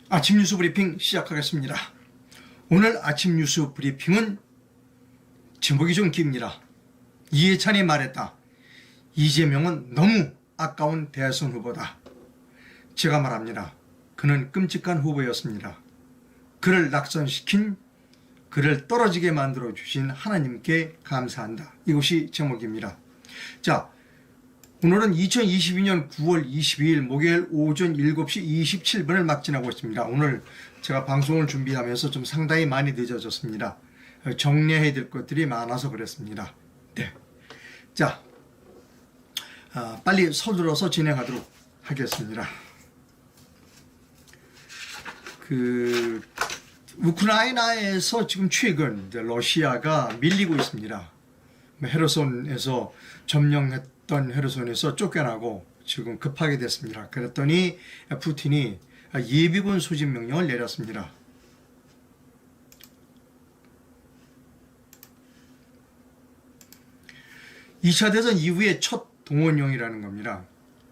아침 뉴스 브리핑 시작하겠습니다. 오늘 아침 뉴스 브리핑은 제목이 좀 깁니다. 이해찬이 말했다. 이재명은 너무 아까운 대선 후보다. 제가 말합니다. 그는 끔찍한 후보였습니다. 그를 낙선시킨, 그를 떨어지게 만들어주신 하나님께 감사한다. 이것이 제목입니다. 자, 오늘은 2022년 9월 22일 목요일 오전 7시 27분을 막 지나고 있습니다. 오늘 제가 방송을 준비하면서 좀 상당히 많이 늦어졌습니다. 정리해야 될 것들이 많아서 그랬습니다. 네. 자, 빨리 서둘러서 진행하도록 하겠습니다. 우크라이나에서 지금 최근 러시아가 밀리고 있습니다. 헤르손에서 점령했던 헤르손에서 쫓겨나고 지금 급하게 됐습니다. 그랬더니 푸틴이 예비군 소집 명령을 내렸습니다. (2차) 대전 이후의 첫 동원령이라는 겁니다.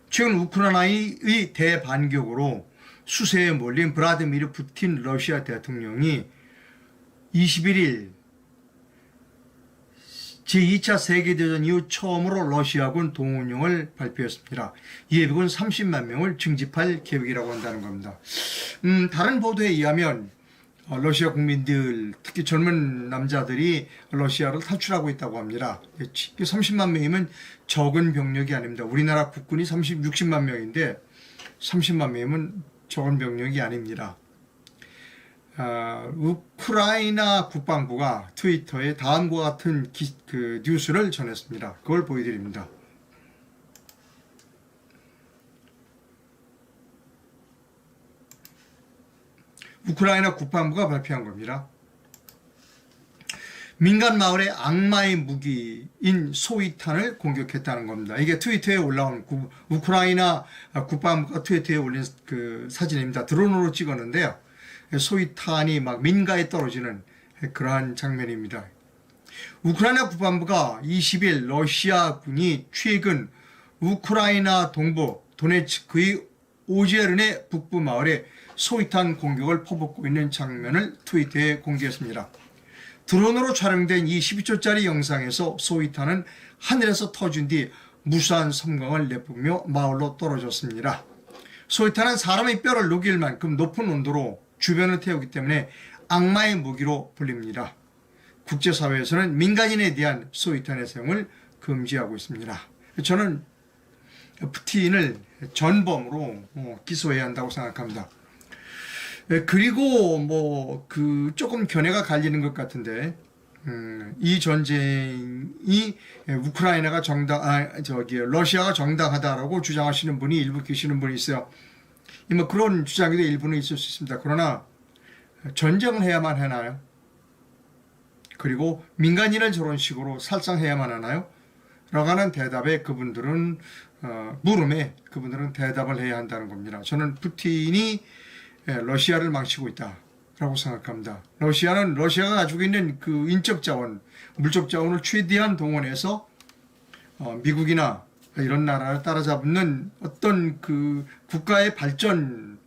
최근 우크라이나의 대반격으로 수세에 몰린 블라디미르 푸틴 러시아 대통령이 21일 제2차 세계대전 이후 처음으로 러시아군 동원령을 발표했습니다. 예비군 30만 명을 징집할 계획이라고 한다는 겁니다. 다른 보도에 의하면 러시아 국민들, 특히 젊은 남자들이 러시아를 탈출하고 있다고 합니다. 30만 명이면 적은 병력이 아닙니다. 우리나라 국군이 60만 명인데 30만 명이면 적은 병력이 아닙니다. 우크라이나 국방부가 트위터에 다음과 같은 뉴스를 전했습니다. 그걸 보여드립니다. 우크라이나 국방부가 발표한 겁니다. 민간 마을의 악마의 무기인 소위탄을 공격했다는 겁니다. 이게 트위터에 올라온 우크라이나 국방부가 트위터에 올린 그 사진입니다. 드론으로 찍었는데요. 소위탄이 막 민가에 떨어지는 그러한 장면입니다. 우크라이나 국방부가 20일 러시아군이 최근 우크라이나 동부 도네츠크의 오제르네 북부 마을에 소위탄 공격을 퍼붓고 있는 장면을 트위터에 공개했습니다. 드론으로 촬영된 이 12초짜리 영상에서 소위탄은 하늘에서 터진 뒤 무수한 섬광을 내뿜며 마을로 떨어졌습니다. 소위탄은 사람의 뼈를 녹일 만큼 높은 온도로 주변을 태우기 때문에 악마의 무기로 불립니다. 국제사회에서는 민간인에 대한 소위탄의 사용을 금지하고 있습니다. 저는 푸틴을 전범으로 기소해야 한다고 생각합니다. 그리고 조금 견해가 갈리는 것 같은데 이 전쟁이 우크라이나가 러시아가 정당하다라고 주장하시는 분이 일부 계시는 분이 있어요. 그런 주장에도 일부는 있을 수 있습니다. 그러나 전쟁을 해야만 하나요? 그리고 민간인을 저런 식으로 살상해야만 하나요? 라고 하는 대답에 물음에 그분들은 대답을 해야 한다는 겁니다. 저는 푸틴이 러시아를 망치고 있다라고 생각합니다. 러시아가 가지고 있는 그 인적 자원, 물적 자원을 최대한 동원해서 미국이나 이런 나라를 따라잡는 어떤 그 국가의 발전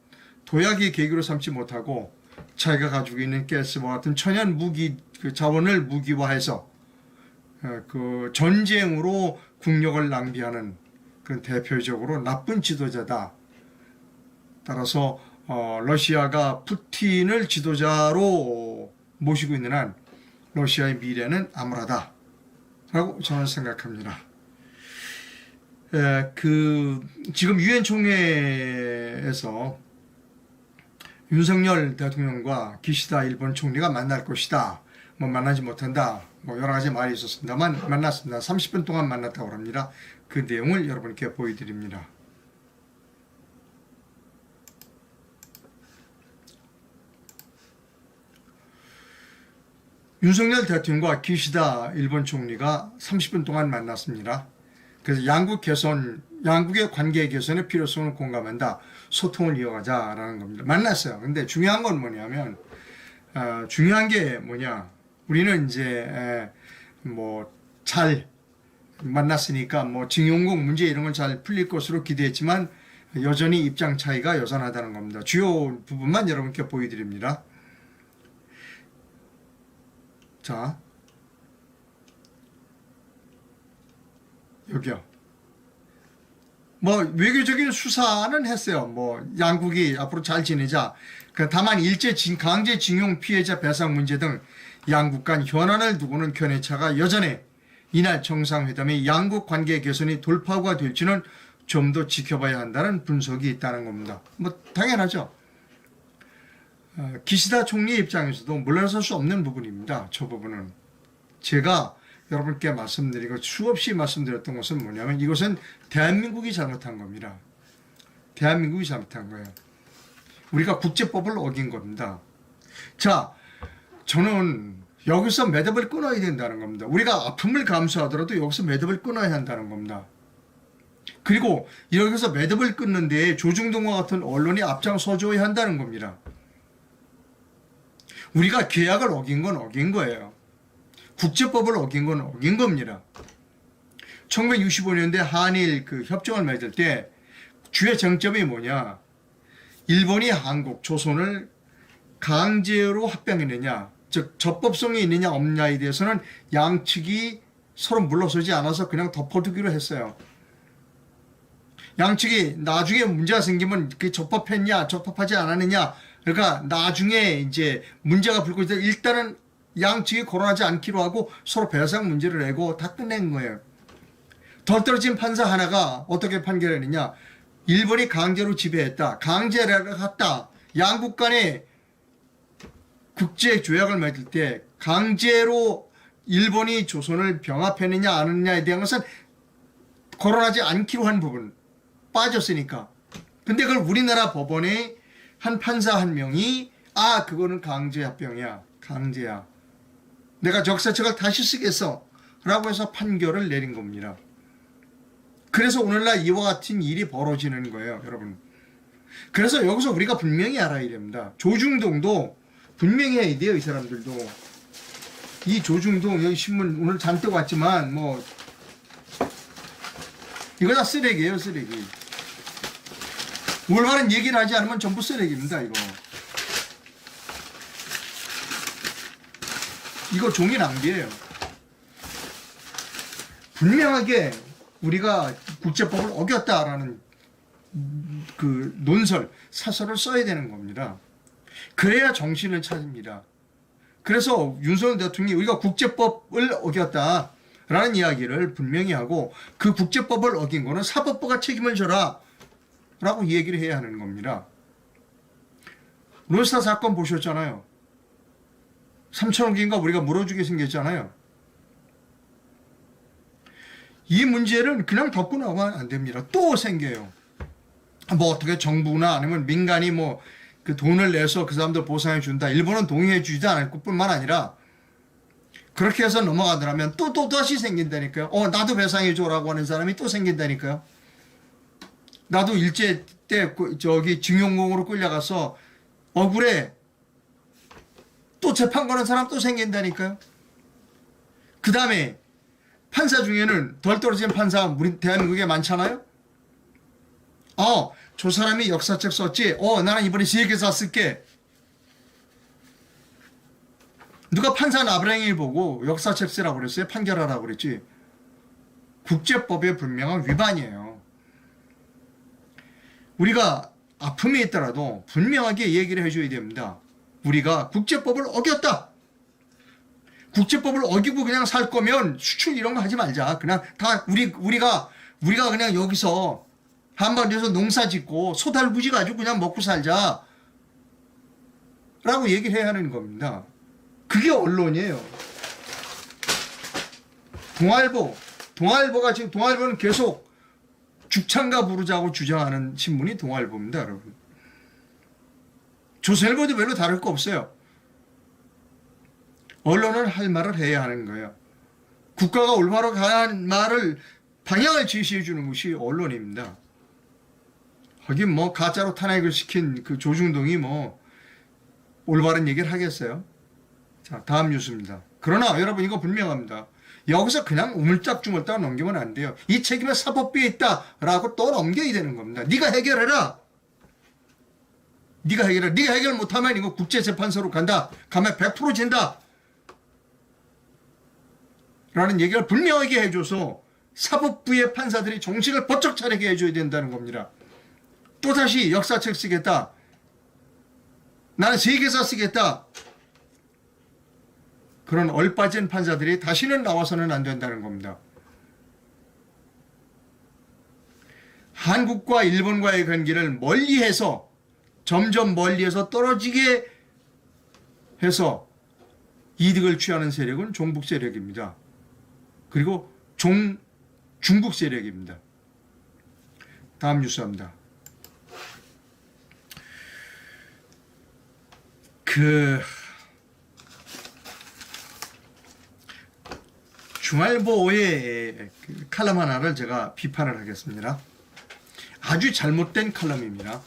도약의 계기로 삼지 못하고 자기가 가지고 있는 가스와 같은 천연 무기 자원을 무기화해서 그 전쟁으로 국력을 낭비하는 그런 대표적으로 나쁜 지도자다. 따라서 러시아가 푸틴을 지도자로 모시고 있는 한 러시아의 미래는 암울하다라고 저는 생각합니다. 지금 유엔 총회에서 윤석열 대통령과 기시다 일본 총리가 만날 것이다. 만나지 못한다. 여러 가지 말이 있었습니다만 만났습니다. 30분 동안 만났다고 합니다. 그 내용을 여러분께 보여드립니다. 윤석열 대통령과 기시다 일본 총리가 30분 동안 만났습니다. 그래서 양국의 관계 개선의 필요성을 공감한다. 소통을 이어가자라는 겁니다. 만났어요. 근데 중요한 건 뭐냐면, 중요한 게 뭐냐. 우리는 이제, 잘 만났으니까 징용국 문제 이런 건 잘 풀릴 것으로 기대했지만 여전히 입장 차이가 여전하다는 겁니다. 주요 부분만 여러분께 보여드립니다. 자, 여기요. 뭐 외교적인 수사는 했어요. 뭐 양국이 앞으로 잘 지내자. 다만 강제징용 피해자 배상 문제 등 양국 간 현안을 두고는 견해차가 여전해 이날 정상회담의 양국 관계 개선이 돌파구가 될지는 좀 더 지켜봐야 한다는 분석이 있다는 겁니다. 뭐 당연하죠. 기시다 총리 입장에서도 물러설 수 없는 부분입니다. 저 부분은 제가 여러분께 말씀드리고 수없이 말씀드렸던 것은 뭐냐면 이것은 대한민국이 잘못한 겁니다. 대한민국이 잘못한 거예요. 우리가 국제법을 어긴 겁니다. 자, 저는 여기서 매듭을 끊어야 된다는 겁니다. 우리가 아픔을 감수하더라도 여기서 매듭을 끊어야 한다는 겁니다. 그리고 여기서 매듭을 끊는 데 조중동과 같은 언론이 앞장서줘야 한다는 겁니다. 우리가 계약을 어긴 건 어긴 거예요. 국제법을 어긴 건 어긴 겁니다. 1965년대 한일 협정을 맺을 때 주요 쟁점이 뭐냐? 일본이 한국, 조선을 강제로 합병했느냐, 즉 적법성이 있느냐 없느냐에 대해서는 양측이 서로 물러서지 않아서 그냥 덮어두기로 했어요. 양측이 나중에 문제가 생기면 그게 적법했냐, 적법하지 않았느냐, 그러니까 나중에 이제 문제가 불고 있을 때 일단은 양측이 거론하지 않기로 하고 서로 배상 문제를 내고 다 끝낸 거예요. 덜 떨어진 판사 하나가 어떻게 판결했느냐? 일본이 강제로 지배했다, 강제를 했다. 양국 간에 국제 조약을 맺을 때 강제로 일본이 조선을 병합했느냐 안 했느냐에 대한 것은 거론하지 않기로 한 부분 빠졌으니까. 근데 그걸 우리나라 법원의 한 판사 한 명이 그거는 강제 합병이야, 강제야, 내가 적사책을 다시 쓰겠어 라고 해서 판결을 내린 겁니다. 그래서 오늘날 이와 같은 일이 벌어지는 거예요, 여러분. 그래서 여기서 우리가 분명히 알아야 됩니다. 조중동도 분명히 해야 돼요. 이 사람들도. 이 조중동, 여기 신문 오늘 잔뜩 왔지만 뭐 이거 다 쓰레기예요, 쓰레기. 올바른 얘기를 하지 않으면 전부 쓰레기입니다, 이거. 이거 종이 낭비예요. 분명하게 우리가 국제법을 어겼다라는 논설, 사설을 써야 되는 겁니다. 그래야 정신을 차립니다. 그래서 윤석열 대통령이 우리가 국제법을 어겼다라는 이야기를 분명히 하고 그 국제법을 어긴 거는 사법부가 책임을 져라 라고 얘기를 해야 하는 겁니다. 롤스타 사건 보셨잖아요. 3천억인가 우리가 물어주게 생겼잖아요. 이 문제를 그냥 덮고 나가면 안 됩니다. 또 생겨요. 뭐 어떻게 정부나 아니면 민간이 뭐 그 돈을 내서 그 사람들 보상해 준다. 일본은 동의해 주지 않을 뿐만 아니라 그렇게 해서 넘어가더라면 또 다시 생긴다니까요. 나도 배상해 줘라고 하는 사람이 또 생긴다니까요. 나도 일제 때 저기 징용공으로 끌려가서 억울해. 또 재판 거는 사람 또 생긴다니까요. 그 다음에 판사 중에는 덜 떨어진 판사 우리 대한민국에 많잖아요. 저 사람이 역사책 썼지. 나는 이번에 세계사 쓸게. 누가 판사 나부랭이를 보고 역사책 쓰라고 그랬어요? 판결하라고 그랬지. 국제법의 분명한 위반이에요. 우리가 아픔이 있더라도 분명하게 얘기를 해줘야 됩니다. 우리가 국제법을 어겼다. 국제법을 어기고 그냥 살 거면 수출 이런 거 하지 말자. 그냥 다 우리가 그냥 여기서 한반도에서 농사 짓고 소달구지 가지고 그냥 먹고 살자 라고 얘기를 해야 하는 겁니다. 그게 언론이에요. 동아일보는 계속 죽창가 부르자고 주장하는 신문이 동아일보입니다, 여러분. 조선일보도 별로 다를 거 없어요. 언론은 할 말을 해야 하는 거예요. 국가가 올바로 가는 말을 방향을 제시해 주는 것이 언론입니다. 하긴 뭐 가짜로 탄핵을 시킨 그 조중동이 뭐 올바른 얘기를 하겠어요. 자, 다음 뉴스입니다. 그러나 여러분 이거 분명합니다. 여기서 그냥 우물짝주물딱 넘기면 안 돼요. 이 책임은 사법부에 있다라고 또 넘겨야 되는 겁니다. 네가 해결해라. 네가 해결해. 네가 해결 못하면 이거 국제재판소로 간다. 가면 100% 진다. 라는 얘기를 분명하게 해줘서 사법부의 판사들이 정신을 번쩍 차리게 해줘야 된다는 겁니다. 또다시 역사책 쓰겠다. 나는 세계사 쓰겠다. 그런 얼빠진 판사들이 다시는 나와서는 안 된다는 겁니다. 한국과 일본과의 관계를 멀리해서 점점 멀리해서 떨어지게 해서 이득을 취하는 세력은 종북 세력입니다. 그리고 중국 세력입니다. 다음 뉴스입니다. 중앙일보의 칼럼 하나를 제가 비판을 하겠습니다. 아주 잘못된 칼럼입니다.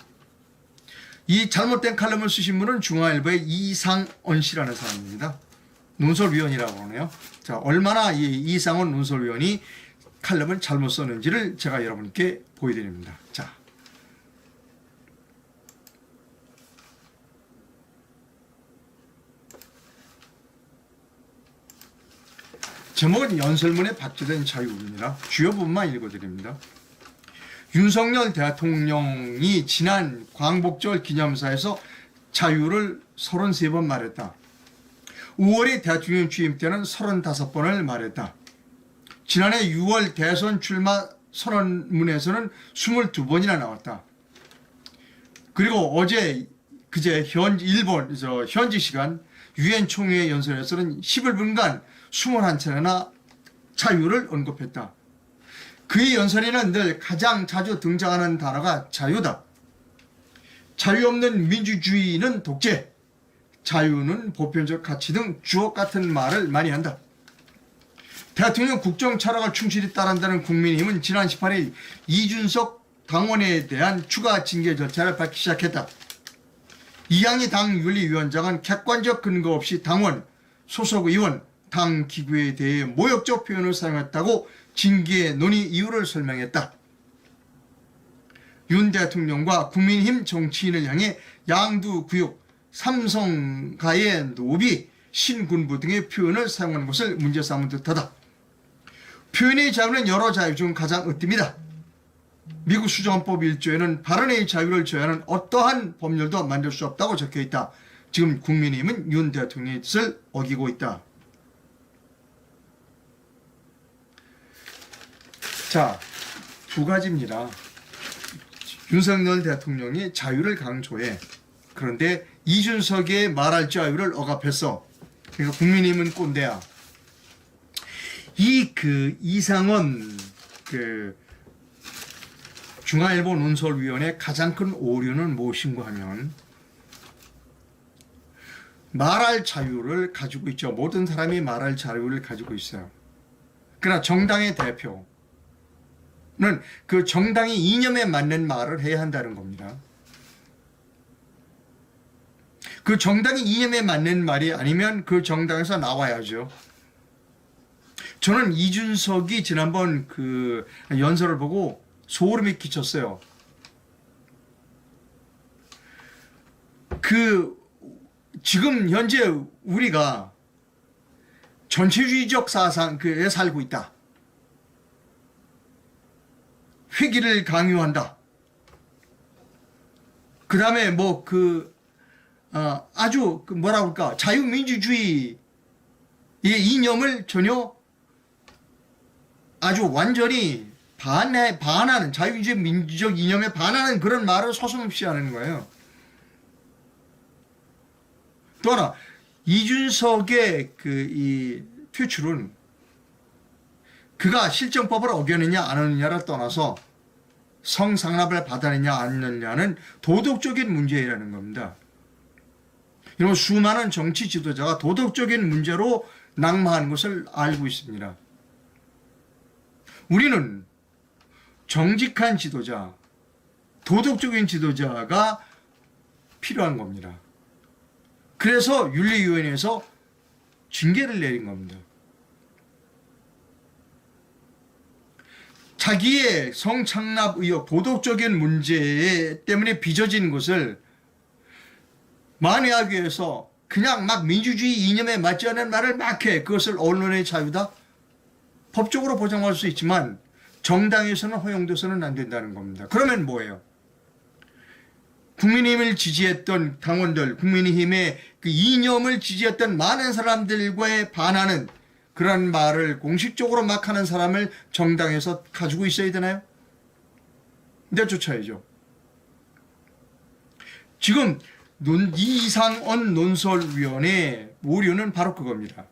이 잘못된 칼럼을 쓰신 분은 중앙일보의 이상언 씨라는 사람입니다. 논설위원이라고 하네요. 자, 얼마나 이 이상언 논설위원이 칼럼을 잘못 썼는지를 제가 여러분께 보여드립니다. 자, 제목은 연설문에 박제된 자유입니다. 주요 부분만 읽어드립니다. 윤석열 대통령이 지난 광복절 기념사에서 자유를 33번 말했다. 5월에 대통령 취임 때는 35번을 말했다. 지난해 6월 대선 출마 선언문에서는 22번이나 나왔다. 그리고 그제 현지 시간 유엔 총회 연설에서는 11분간 21차례나 자유를 언급했다. 그의 연설에는 늘 가장 자주 등장하는 단어가 자유다. 자유 없는 민주주의는 독재, 자유는 보편적 가치 등 주옥 같은 말을 많이 한다. 대통령 국정 철학을 충실히 따른다는 국민의힘은 지난 18일 이준석 당원에 대한 추가 징계 절차를 밟기 시작했다. 이양희 당윤리위원장은 객관적 근거 없이 당원, 소속 의원, 당 기구에 대해 모욕적 표현을 사용했다고 징계 논의 이유를 설명했다. 윤 대통령과 국민의힘 정치인을 향해 양두구육, 삼성가의 노비, 신군부 등의 표현을 사용한 것을 문제 삼은 듯하다. 표현의 자유는 여러 자유 중 가장 으뜸이다. 미국 수정헌법 1조에는 발언의 자유를 제한하는 어떠한 법률도 만들 수 없다고 적혀있다. 지금 국민의힘은 윤 대통령의 뜻을 어기고 있다. 자, 두 가지입니다. 윤석열 대통령이 자유를 강조해. 그런데 이준석의 말할 자유를 억압했어. 그러니까 국민의힘은 꼰대야. 이상원 중앙일보 논설위원회 가장 큰 오류는 무엇인가 하면 말할 자유를 가지고 있죠. 모든 사람이 말할 자유를 가지고 있어요. 그러나 정당의 대표는 그 정당의 이념에 맞는 말을 해야 한다는 겁니다. 그 정당의 이념에 맞는 말이 아니면 그 정당에서 나와야죠. 저는 이준석이 지난번 그 연설을 보고 소름이 끼쳤어요. 지금 현재 우리가 전체주의적 사상에 살고 있다. 회기를 강요한다. 그 다음에 아주 뭐라 그럴까, 자유민주주의의 이념을 전혀 아주 완전히 반하는, 자유주의 민주적 이념에 반하는 그런 말을 서슴없이 하는 거예요. 또 하나, 이준석의 이 퇴출은 그가 실정법을 어겼느냐 안 하느냐를 떠나서 성상납을 받았느냐 안 했느냐는 도덕적인 문제라는 겁니다. 이런 수많은 정치 지도자가 도덕적인 문제로 낙마하는 것을 알고 있습니다. 우리는 정직한 지도자, 도덕적인 지도자가 필요한 겁니다. 그래서 윤리위원회에서 징계를 내린 겁니다. 자기의 성창납 의혹, 도덕적인 문제 때문에 빚어진 것을 만회하기 위해서 그냥 막 민주주의 이념에 맞지 않는 말을 막 해. 그것을 언론의 자유다? 법적으로 보장할 수 있지만 정당에서는 허용돼서는 안 된다는 겁니다. 그러면 뭐예요? 국민의힘을 지지했던 당원들, 국민의힘의 그 이념을 지지했던 많은 사람들과의 반하는 그런 말을 공식적으로 막 하는 사람을 정당에서 가지고 있어야 되나요? 내쫓아야죠. 지금 이상언 논설위원회 오류는 바로 그겁니다.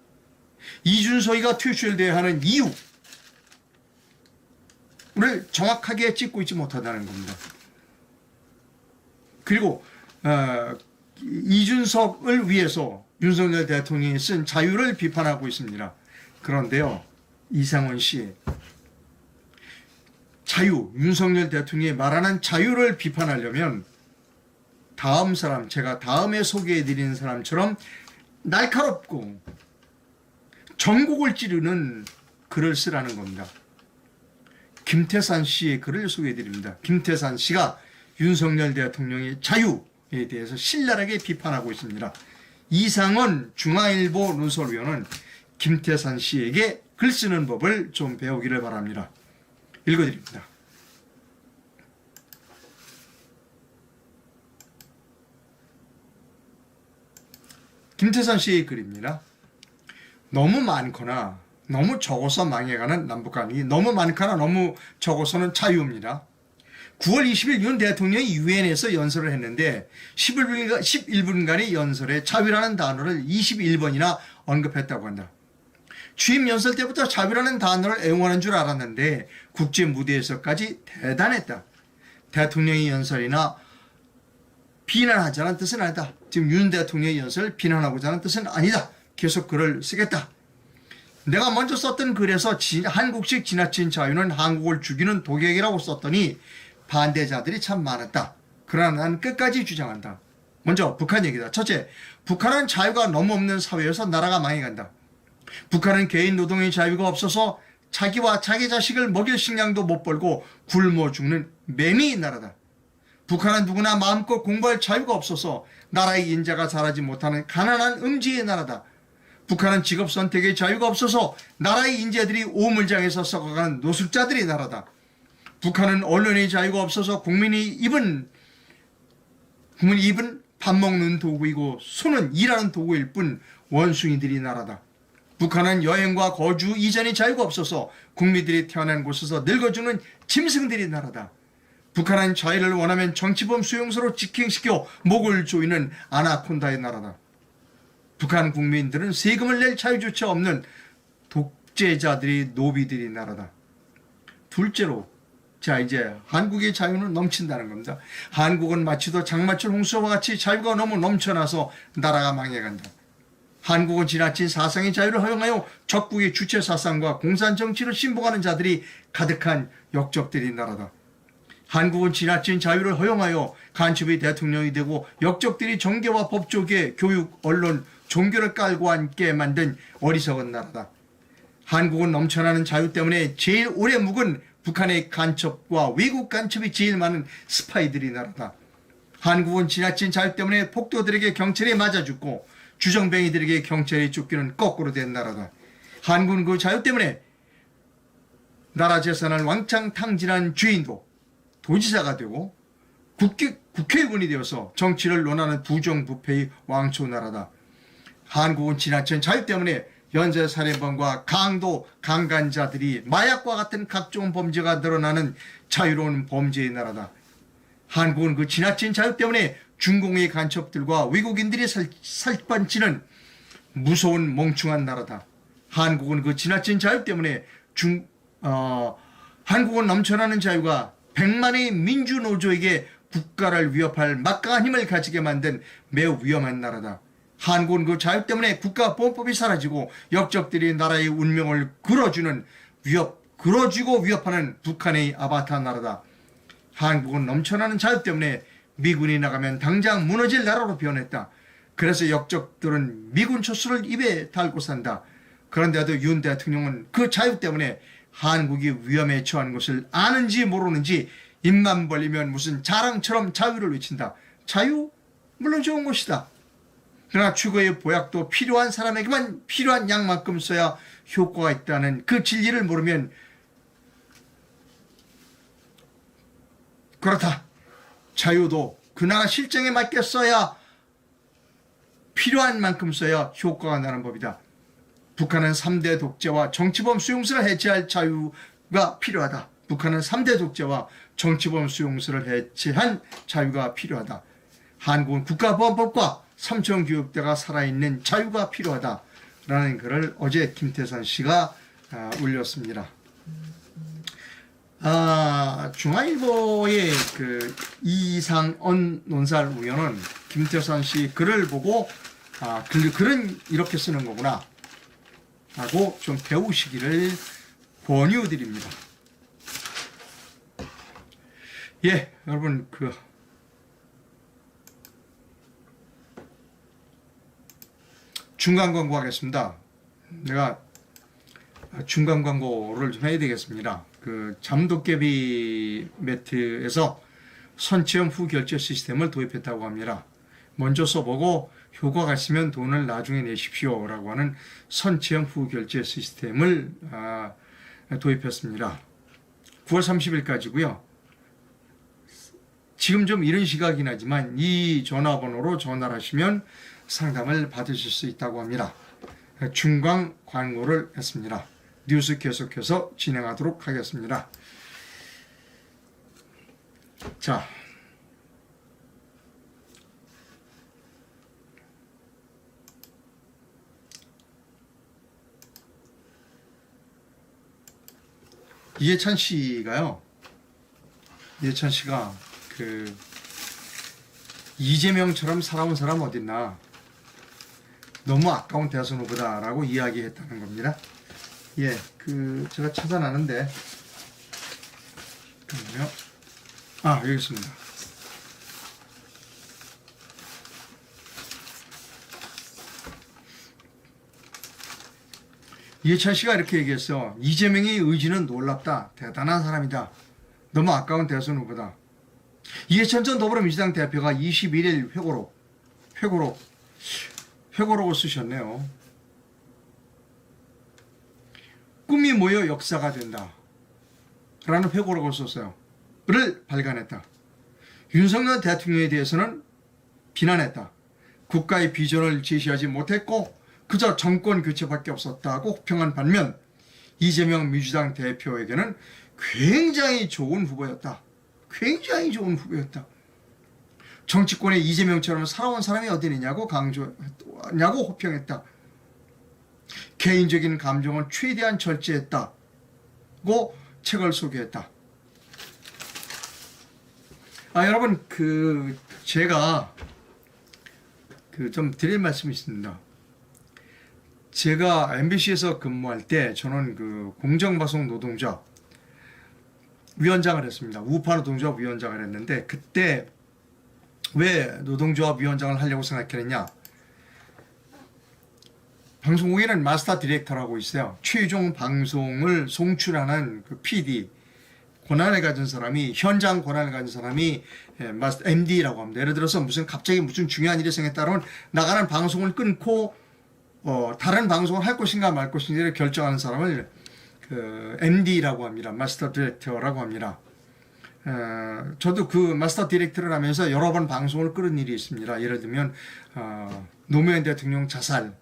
이준석이가 퇴출돼야 하는 이유를 정확하게 짚고 있지 못하다는 겁니다. 그리고 이준석을 위해서 윤석열 대통령이 쓴 자유를 비판하고 있습니다. 그런데요, 이상원 씨, 자유, 윤석열 대통령이 말하는 자유를 비판하려면 다음 사람, 제가 다음에 소개해드리는 사람처럼 날카롭고 전곡을 찌르는 글을 쓰라는 겁니다. 김태산 씨의 글을 소개해드립니다. 김태산 씨가 윤석열 대통령의 자유에 대해서 신랄하게 비판하고 있습니다. 이상원 중앙일보 논설위원은 김태산 씨에게 글 쓰는 법을 좀 배우기를 바랍니다. 읽어드립니다. 김태산 씨의 글입니다. 너무 많거나 너무 적어서 망해가는 남북관이, 너무 많거나 너무 적어서는 자유입니다. 9월 20일 윤 대통령이 유엔에서 연설을 했는데 11분간의 연설에 자유라는 단어를 21번이나 언급했다고 한다. 취임 연설 때부터 자유라는 단어를 애용하는 줄 알았는데 국제 무대에서까지 대단했다. 대통령의 연설이나 비난하자는 뜻은 아니다. 지금 윤 대통령의 연설을 비난하고자 하는 뜻은 아니다. 계속 글을 쓰겠다. 내가 먼저 썼던 글에서 한국식 지나친 자유는 한국을 죽이는 독약이라고 썼더니 반대자들이 참 많았다. 그러나 난 끝까지 주장한다. 먼저 북한 얘기다. 첫째, 북한은 자유가 너무 없는 사회여서 나라가 망해간다. 북한은 개인 노동의 자유가 없어서 자기와 자기 자식을 먹일 식량도 못 벌고 굶어 죽는 매미 나라다. 북한은 누구나 마음껏 공부할 자유가 없어서 나라의 인자가 자라지 못하는 가난한 음지의 나라다. 북한은 직업 선택의 자유가 없어서 나라의 인재들이 오물장에서 썩어가는 노숙자들의 나라다. 북한은 언론의 자유가 없어서 국민이 입은 밥 먹는 도구이고 손은 일하는 도구일 뿐 원숭이들이 나라다. 북한은 여행과 거주 이전의 자유가 없어서 국민들이 태어난 곳에서 늙어 죽는 짐승들이 나라다. 북한은 자유를 원하면 정치범 수용소로 직행시켜 목을 조이는 아나콘다의 나라다. 북한 국민들은 세금을 낼 자유조차 없는 독재자들이 노비들이 나라다. 둘째로, 자 이제 한국의 자유는 넘친다는 겁니다. 한국은 마치도 장마철 홍수와 같이 자유가 너무 넘쳐나서 나라가 망해간다. 한국은 지나친 사상의 자유를 허용하여 적국의 주체 사상과 공산 정치를 신봉하는 자들이 가득한 역적들이 나라다. 한국은 지나친 자유를 허용하여 간첩이 대통령이 되고 역적들이 정계와 법조계, 교육, 언론, 종교를 깔고 앉게 만든 어리석은 나라다. 한국은 넘쳐나는 자유 때문에 제일 오래 묵은 북한의 간첩과 외국 간첩이 제일 많은 스파이들이 나라다. 한국은 지나친 자유 때문에 폭도들에게 경찰이 맞아 죽고 주정뱅이들에게 경찰이 쫓기는 거꾸로 된 나라다. 한국은 그 자유 때문에 나라 재산을 왕창 탕진한 죄인도 도지사가 되고 국회의원이 되어서 정치를 논하는 부정부패의 왕초 나라다. 한국은 지나친 자유 때문에 연쇄살인범과 강도, 강간자들이 마약과 같은 각종 범죄가 늘어나는 자유로운 범죄의 나라다. 한국은 그 지나친 자유 때문에 중공의 간첩들과 외국인들이 살판치는 무서운 멍청한 나라다. 한국은 그 지나친 자유 때문에 한국은 넘쳐나는 자유가 100만의 민주노조에게 국가를 위협할 막강한 힘을 가지게 만든 매우 위험한 나라다. 한국은 그 자유 때문에 국가보안법이 사라지고 역적들이 나라의 운명을 그려쥐고 위협하는 북한의 아바타 나라다. 한국은 넘쳐나는 자유 때문에 미군이 나가면 당장 무너질 나라로 변했다. 그래서 역적들은 미군 초수를 입에 달고 산다. 그런데도 윤 대통령은 그 자유 때문에 한국이 위험에 처한 것을 아는지 모르는지 입만 벌리면 무슨 자랑처럼 자유를 외친다. 자유? 물론 좋은 것이다. 그러나 추구의 보약도 필요한 사람에게만 필요한 양만큼 써야 효과가 있다는 그 진리를 모르면 그렇다. 자유도 그 나라 실정에 맞게 써야 필요한 만큼 써야 효과가 나는 법이다. 북한은 3대 독재와 정치범 수용소를 해체할 자유가 필요하다. 북한은 3대 독재와 정치범 수용소를 해체한 자유가 필요하다. 한국은 국가보안법과 삼청교육대가 살아있는 자유가 필요하다. 라는 글을 어제 김태선 씨가 올렸습니다. 중앙일보의 그 이상언 논설위원은 김태선 씨 글을 보고 글은 이렇게 쓰는 거구나 하고 좀 배우시기를 권유드립니다. 예, 여러분 중간 광고 하겠습니다. 내가 중간 광고를 좀 해야 되겠습니다. 그 잠도깨비 매트에서 선체험 후 결제 시스템을 도입했다고 합니다. 먼저 써보고 효과가 있으면 돈을 나중에 내십시오 라고 하는 선체험 후 결제 시스템을 도입했습니다. 9월 30일까지고요. 지금 좀 이른 시각이긴 하지만 이 전화번호로 전화를 하시면 상담을 받으실 수 있다고 합니다. 중간 광고를 했습니다. 뉴스 계속해서 진행하도록 하겠습니다. 자, 이해찬 씨가 이재명처럼 살아온 사람 어딨나, 너무 아까운 대선 후보다라고 이야기했다는 겁니다. 예, 제가 찾아나는데, 잠깐만요. 여기 있습니다. 이해찬 씨가 이렇게 얘기했어. 이재명의 의지는 놀랍다. 대단한 사람이다. 너무 아까운 대선 후보다. 이해찬 전 더불어민주당 대표가 21일 회고록을 쓰셨네요. 꿈이 모여 역사가 된다 라는 회고록을 썼어요. 를 발간했다. 윤석열 대통령에 대해서는 비난했다. 국가의 비전을 제시하지 못했고 그저 정권 교체밖에 없었다고 호평한 반면 이재명 민주당 대표에게는 굉장히 좋은 후보였다. 굉장히 좋은 후보였다. 정치권에 이재명처럼 살아온 사람이 어디 있냐고 강조했냐고 호평했다. 개인적인 감정을 최대한 절제했다고 책을 소개했다. 여러분 제가 좀 드릴 말씀이 있습니다. 제가 MBC에서 근무할 때 저는 공정방송 노동조합 위원장을 했습니다. 우파 노동조합 위원장을 했는데 그때 왜 노동조합 위원장을 하려고 생각했느냐. 방송국에는 마스터 디렉터라고 있어요. 최종 방송을 송출하는 PD 권한을 가진 사람이, 현장 권한을 가진 사람이 MD라고 합니다. 예를 들어서 갑자기 무슨 중요한 일이 생겼다면 나가는 방송을 끊고 다른 방송을 할 것인가 말 것인가를 결정하는 사람을 MD라고 합니다. 마스터 디렉터라고 합니다. 저도 마스터 디렉터를 하면서 여러 번 방송을 끊은 일이 있습니다. 예를 들면 노무현 대통령 자살,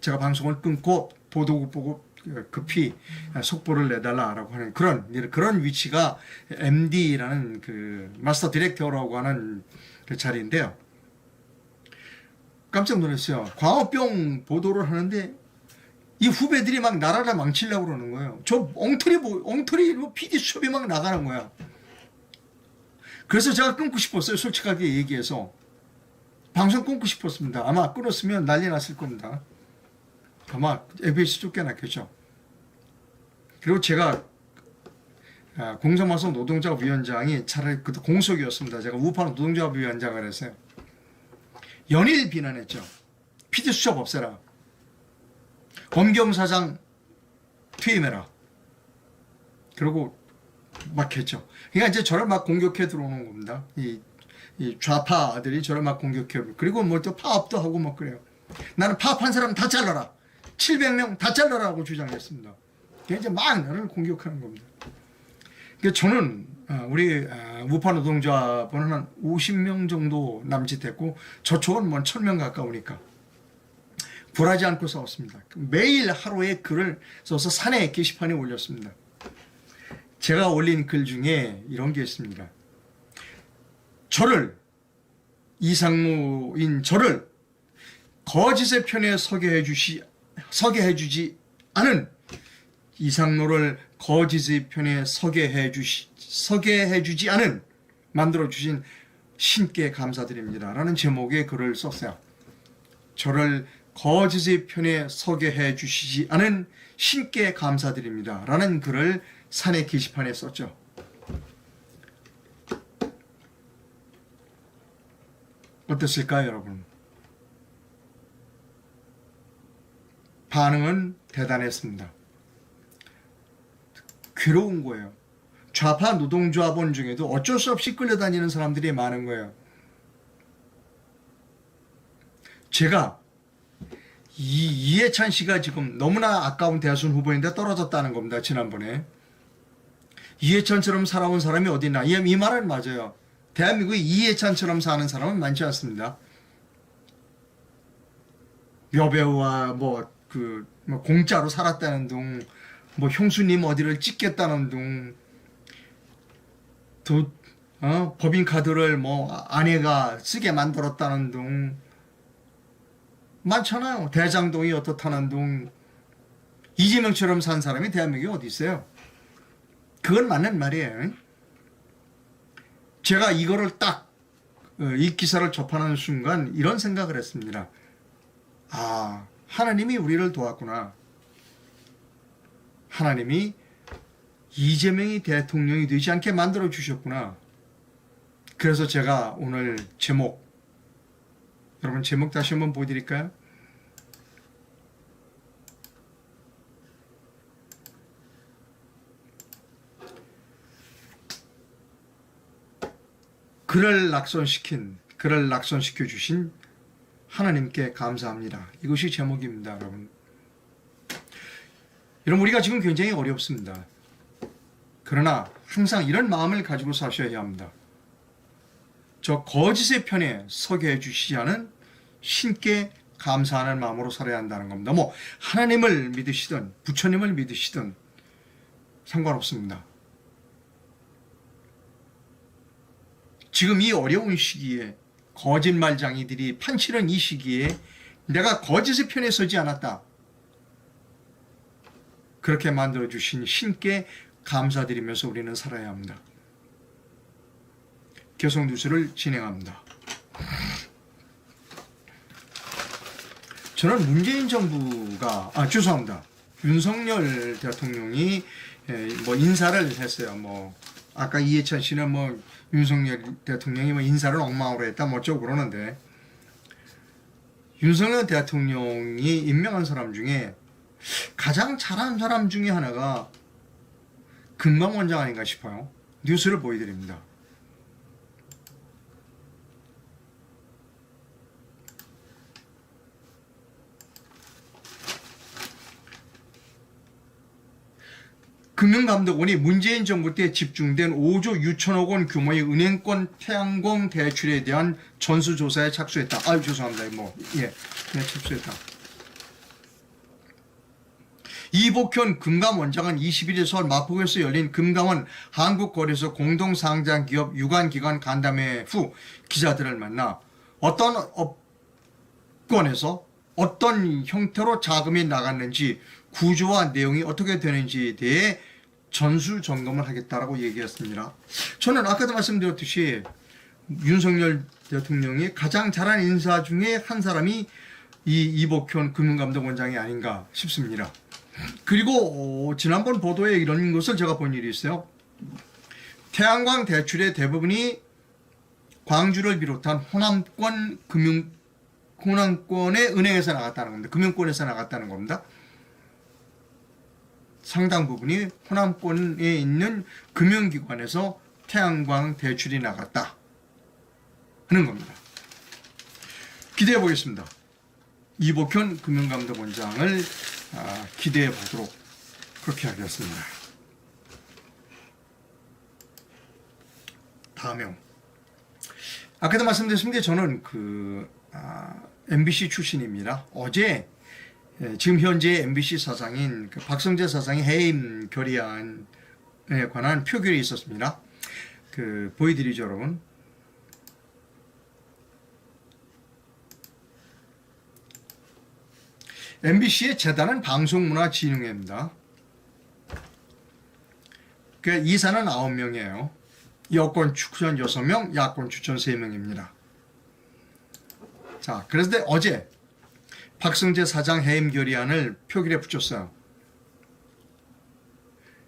제가 방송을 끊고 보도국 보고 급히 속보를 내달라라고 하는 그런 위치가 MD라는 마스터 디렉터라고 하는 자리인데요. 깜짝 놀랐어요. 광우병 보도를 하는데 이 후배들이 막 나라를 망치려고 그러는 거예요. 저 엉터리 PD 수첩이 막 나가는 거야. 그래서 제가 끊고 싶었어요. 솔직하게 얘기해서. 방송 끊고 싶었습니다. 아마 끊었으면 난리 났을 겁니다. 아마 MBC 쫓겨났겠죠. 그리고 제가 공정방송 노동조합 위원장이 차라리 그때 공석이었습니다. 제가 우파 노동조합 위원장을 했어요. 연일 비난했죠. PD 수첩 없애라. 검경사장 퇴임해라. 그러고 막 했죠. 그러니까 이제 저를 막 공격해 들어오는 겁니다. 이 좌파들이 저를 막 공격해. 그리고 뭐 또 파업도 하고 막 그래요. 나는 파업한 사람 다 잘라라. 700명 다 잘라라고 주장했습니다. 이제 막 나를 공격하는 겁니다. 그러니까 저는 우리 우파 노동조합은 한 50명 정도 남짓했고 저쪽은 뭐 1000명 가까우니까 굴하지 않고 싸웠습니다. 매일 하루에 글을 써서 사내 게시판에 올렸습니다. 제가 올린 글 중에 이런 게 있습니다. 이상무인 저를 거짓의 편에 서게 해주지 않은 이상로를 거짓의 편에 서게 해주지 않은 만들어주신 신께 감사드립니다. 라는 제목의 글을 썼어요. 저를 거짓의 편에 서게 해주시지 않은 신께 감사드립니다. 라는 글을 사내 게시판에 썼죠. 어땠을까요, 여러분? 반응은 대단했습니다. 괴로운 거예요. 좌파 노동조합원 중에도 어쩔 수 없이 끌려다니는 사람들이 많은 거예요. 제가 이해찬 씨가 지금 너무나 아까운 대선 후보인데 떨어졌다는 겁니다. 지난번에. 이해찬처럼 살아온 사람이 어디 있나. 이 말은 맞아요. 대한민국에 이해찬처럼 사는 사람은 많지 않습니다. 여배우와 공짜로 살았다는 둥, 형수님 어디를 찍겠다는 둥, 법인카드를 아내가 쓰게 만들었다는 둥, 많잖아요. 대장동이 어떻다는 둥. 이재명처럼 산 사람이 대한민국에 어디 있어요? 그건 맞는 말이에요. 제가 이거를 딱 이 기사를 접하는 순간 이런 생각을 했습니다. 하나님이 우리를 도왔구나. 하나님이 이재명이 대통령이 되지 않게 만들어 주셨구나. 그래서 제가 오늘 제목, 여러분 제목 다시 한번 보여드릴까요? 그를 낙선시켜 주신 하나님께 감사합니다. 이것이 제목입니다, 여러분. 여러분, 우리가 지금 굉장히 어렵습니다. 그러나 항상 이런 마음을 가지고 사셔야 합니다. 저 거짓의 편에 서게 해주시지 않은 신께 감사하는 마음으로 살아야 한다는 겁니다. 하나님을 믿으시든 부처님을 믿으시든 상관없습니다. 지금 이 어려운 시기에 거짓말장이들이 판치는 이 시기에 내가 거짓의 편에 서지 않았다. 그렇게 만들어주신 신께 감사드리면서 우리는 살아야 합니다. 개성 뉴스를 진행합니다. 저는 문재인 정부가 죄송합니다. 윤석열 대통령이 인사를 했어요. 아까 이해찬 씨는 윤석열 대통령이 인사를 엉망으로 했다 어쩌고 그러는데, 윤석열 대통령이 임명한 사람 중에 가장 잘한 사람 중에 하나가 금감원장 아닌가 싶어요. 뉴스를 보여드립니다. 금융감독원이 문재인 정부 때 집중된 5조 6천억 원 규모의 은행권 태양광 대출에 대한 전수조사에 착수했다. 죄송합니다. 착수했다. 이복현 금감원장은 21일 서울 마포구에서 열린 금감원 한국거래소 공동상장기업 유관기관 간담회 후 기자들을 만나 어떤 업권에서 어떤 형태로 자금이 나갔는지 구조와 내용이 어떻게 되는지에 대해 전수점검을 하겠다라고 얘기했습니다. 저는 아까도 말씀드렸듯이 윤석열 대통령이 가장 잘한 인사 중에 한 사람이 이 이복현 금융감독원장이 아닌가 싶습니다. 그리고 지난번 보도에 이런 것을 제가 본 일이 있어요. 태양광 대출의 대부분이 광주를 비롯한 호남권의 은행에서 나갔다는 겁니다. 금융권에서 나갔다는 겁니다. 상당 부분이 호남권에 있는 금융기관에서 태양광 대출이 나갔다 하는 겁니다. 기대해 보겠습니다. 이복현 금융감독원장을 기대해 보도록 그렇게 하겠습니다. 다음에 아까도 말씀드렸습니다. 저는 MBC 출신입니다. 어제 지금 현재 MBC 사장인 박성재 사장의 해임 결의안에 관한 표결이 있었습니다. 보여드리죠, 여러분. MBC의 재단은 방송문화진흥회입니다. 이사는 9명이에요. 여권 추천 6명, 야권 추천 3명입니다. 자, 그런데 어제 박성재 사장 해임 결의안을 표결에 붙였어요.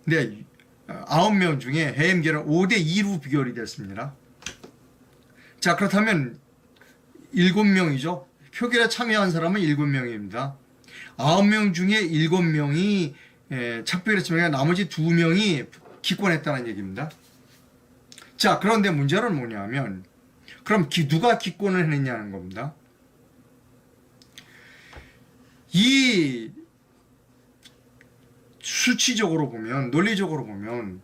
근데 9명 중에 해임 결의안 5대2로 비결이 됐습니다. 자, 그렇다면 7명이죠. 표결에 참여한 사람은 7명입니다. 9명 중에 7명이 착표했지만 나머지 2명이 기권했다는 얘기입니다. 자, 그런데 문제는 뭐냐면 그럼 누가 기권을 했느냐는 겁니다. 이 수치적으로 보면, 논리적으로 보면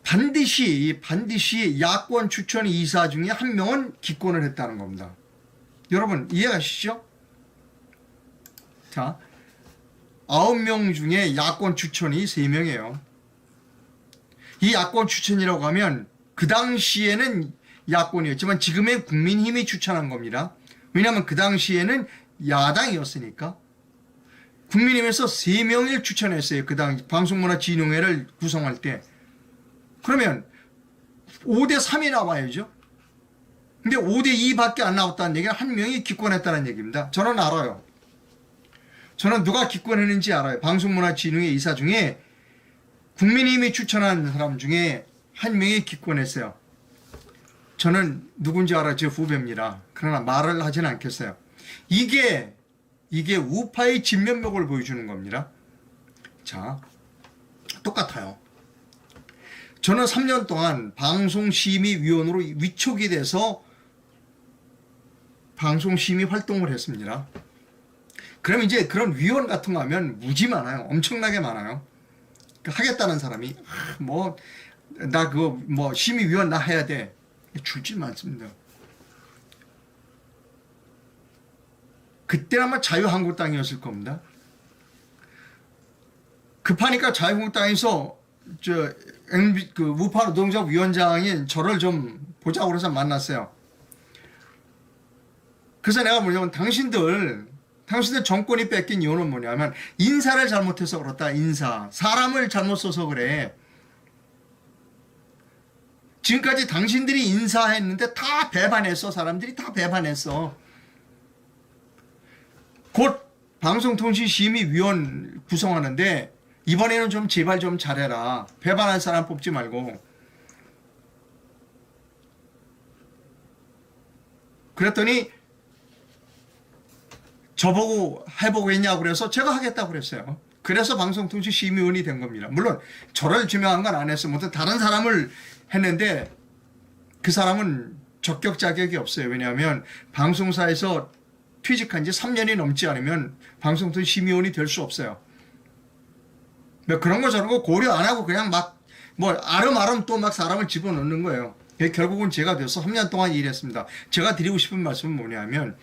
반드시 야권 추천 이사 중에 한 명은 기권을 했다는 겁니다. 여러분 이해하시죠? 자, 9명 중에 야권 추천이 3명이에요. 이 야권 추천이라고 하면 그 당시에는 야권이었지만 지금의 국민힘이 추천한 겁니다. 왜냐하면 그 당시에는 야당이었으니까. 국민힘에서 3명을 추천했어요. 그 당시 방송문화진흥회를 구성할 때. 그러면 5대3이 나와야죠. 근데 5대2밖에 안 나왔다는 얘기는 한 명이 기권했다는 얘기입니다. 저는 알아요. 저는 누가 기권했는지 알아요. 방송문화진흥회 이사 중에 국민힘이 추천한 사람 중에 한 명이 기권했어요. 저는 누군지 알아요. 제 후배입니다. 그러나 말을 하진 않겠어요. 이게 우파의 진면목을 보여주는 겁니다. 자, 똑같아요. 저는 3년 동안 방송심의위원으로 위촉이 돼서 방송심의 활동을 했습니다. 그럼 이제 그런 위원 같은 거 하면 무지 많아요. 엄청나게 많아요. 하겠다는 사람이 나 그거 심의위원 나 해야 돼. 줄지 많습니다. 그때 아마 자유한국당이었을 겁니다. 급하니까 자유한국당에서 우파 노동자 위원장인 저를 좀 보자고 해서 만났어요. 그래서 내가 뭐냐면 당신들 정권이 뺏긴 이유는 뭐냐면 인사를 잘못해서 그렇다. 사람을 잘못 써서 그래. 지금까지 당신들이 인사했는데 다 배반했어. 사람들이 다 배반했어. 곧 방송통신심의위원 구성하는데 이번에는 좀 제발 좀 잘해라. 배반한 사람 뽑지 말고. 그랬더니 저보고 해보겠냐고 그래서 제가 하겠다고 그랬어요. 그래서 방송통신심의위원이 된 겁니다. 물론 저를 지명한 건 안 했어요. 뭐 다른 사람을 했는데 그 사람은 적격 자격이 없어요. 왜냐하면 방송사에서 퇴직한 지 3년이 넘지 않으면 방송통신심의위원이 될 수 없어요. 그런 거 저런 거 고려 안 하고 그냥 아름아름 또 사람을 집어넣는 거예요. 결국은 제가 돼서 3년 동안 일했습니다. 제가 드리고 싶은 말씀은 뭐냐면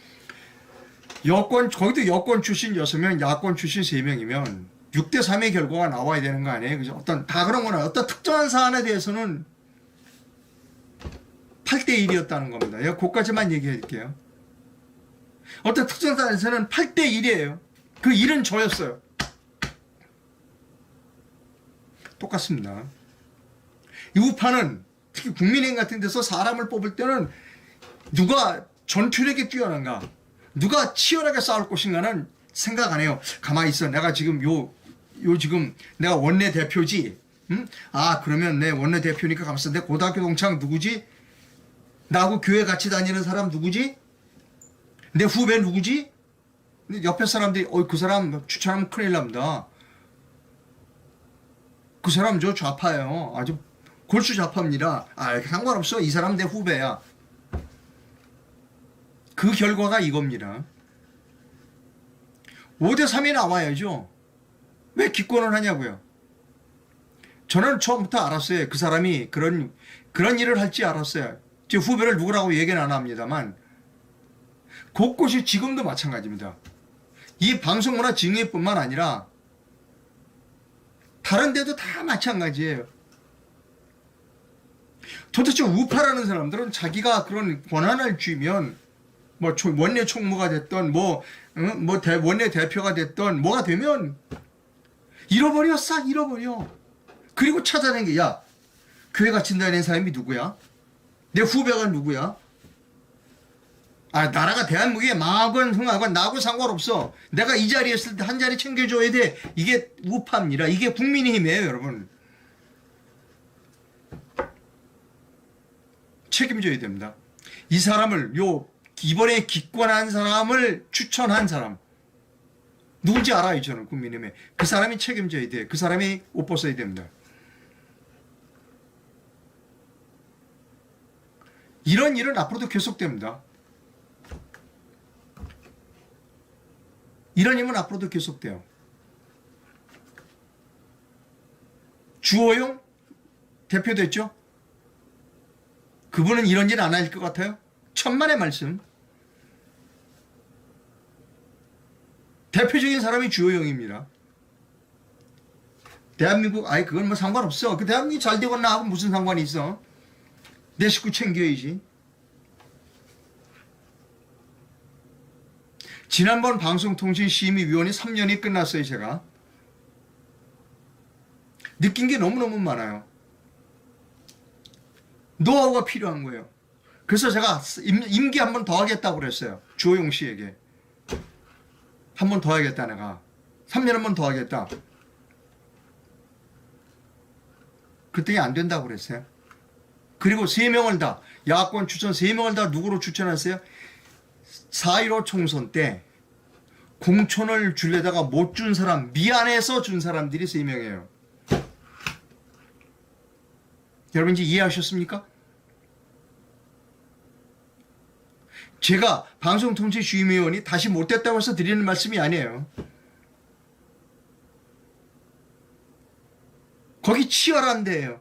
거기도 여권 출신 6명, 야권 출신 3명이면 6대3의 결과가 나와야 되는 거 아니에요? 그죠? 다 그런 거는 어떤 특정한 사안에 대해서는 8대1이었다는 겁니다. 그것까지만 얘기할게요. 어떤 특정 사안에서는 8대1이에요. 그 1은 저였어요. 똑같습니다. 이 우파는 특히 국민의힘 같은 데서 사람을 뽑을 때는 누가 전투력이 뛰어난가, 누가 치열하게 싸울 것인가는 생각 안 해요. 가만히 있어. 내가 지금 지금 내가 원내대표지. 응? 그러면 내 원내대표니까 가만있어. 내 고등학교 동창 누구지? 나하고 교회 같이 다니는 사람 누구지? 내 후배 누구지? 근데 옆에 사람들이 그 사람 추천하면 큰일 납니다. 그 사람 저 좌파예요. 아주 골수 좌파입니다. 상관없어. 이 사람 내 후배야. 그 결과가 이겁니다. 5대3이 나와야죠. 왜 기권을 하냐고요. 저는 처음부터 알았어요. 그 사람이 그런 일을 할지 알았어요. 제 후배를 누구라고 얘기는 안 합니다만 곳곳이 지금도 마찬가지입니다. 이 방송문화 증의뿐만 아니라 다른 데도 다 마찬가지예요. 도대체 우파라는 사람들은 자기가 그런 권한을 쥐면 뭐 원내 총무가 됐던 원내 대표가 됐던 뭐가 되면 잃어버려. 싹 잃어버려. 그리고 찾아낸 게 야 교회 같이 다니는 사람이 누구야? 내 후배가 누구야? 나라가 대한민국에 망하건 흥하건 나하고 상관없어. 내가 이 자리에 있을 때 한 자리 챙겨줘야 돼. 이게 우파입니다. 이게 국민의힘이에요, 여러분. 책임져야 됩니다. 이 사람을 이번에 기권한 사람을 추천한 사람 누군지 알아요. 저는 국민의힘에 그 사람이 책임져야 돼. 그 사람이 옷 벗어야 됩니다. 이런 일은 앞으로도 계속됩니다. 이런 일은 앞으로도 계속돼요. 주호영 대표됐죠? 그분은 이런 일 안 할 것 같아요? 천만의 말씀. 대표적인 사람이 주호영입니다. 대한민국 그건 뭐 상관없어. 그 대한민국이 잘 되거나 하고 무슨 상관이 있어. 내 식구 챙겨야지. 지난번 방송통신심의위원회 3년이 끝났어요. 제가 느낀 게 너무너무 많아요. 노하우가 필요한 거예요. 그래서 제가 임기 한 번 더 하겠다고 그랬어요. 주호영 씨에게 한 번 더 하겠다. 내가 3년 한 번 더 하겠다. 그랬더니 안 된다고 그랬어요. 그리고 3명을 다 야권 추천 3명을 다 누구로 추천했어요? 4.15 총선 때 공천을 줄려다가 못 준 사람, 미안해서 준 사람들이 3명이에요. 여러분 이제 이해하셨습니까? 제가 방송통신심의위원이 다시 못됐다고 해서 드리는 말씀이 아니에요. 거기 치열한 데예요.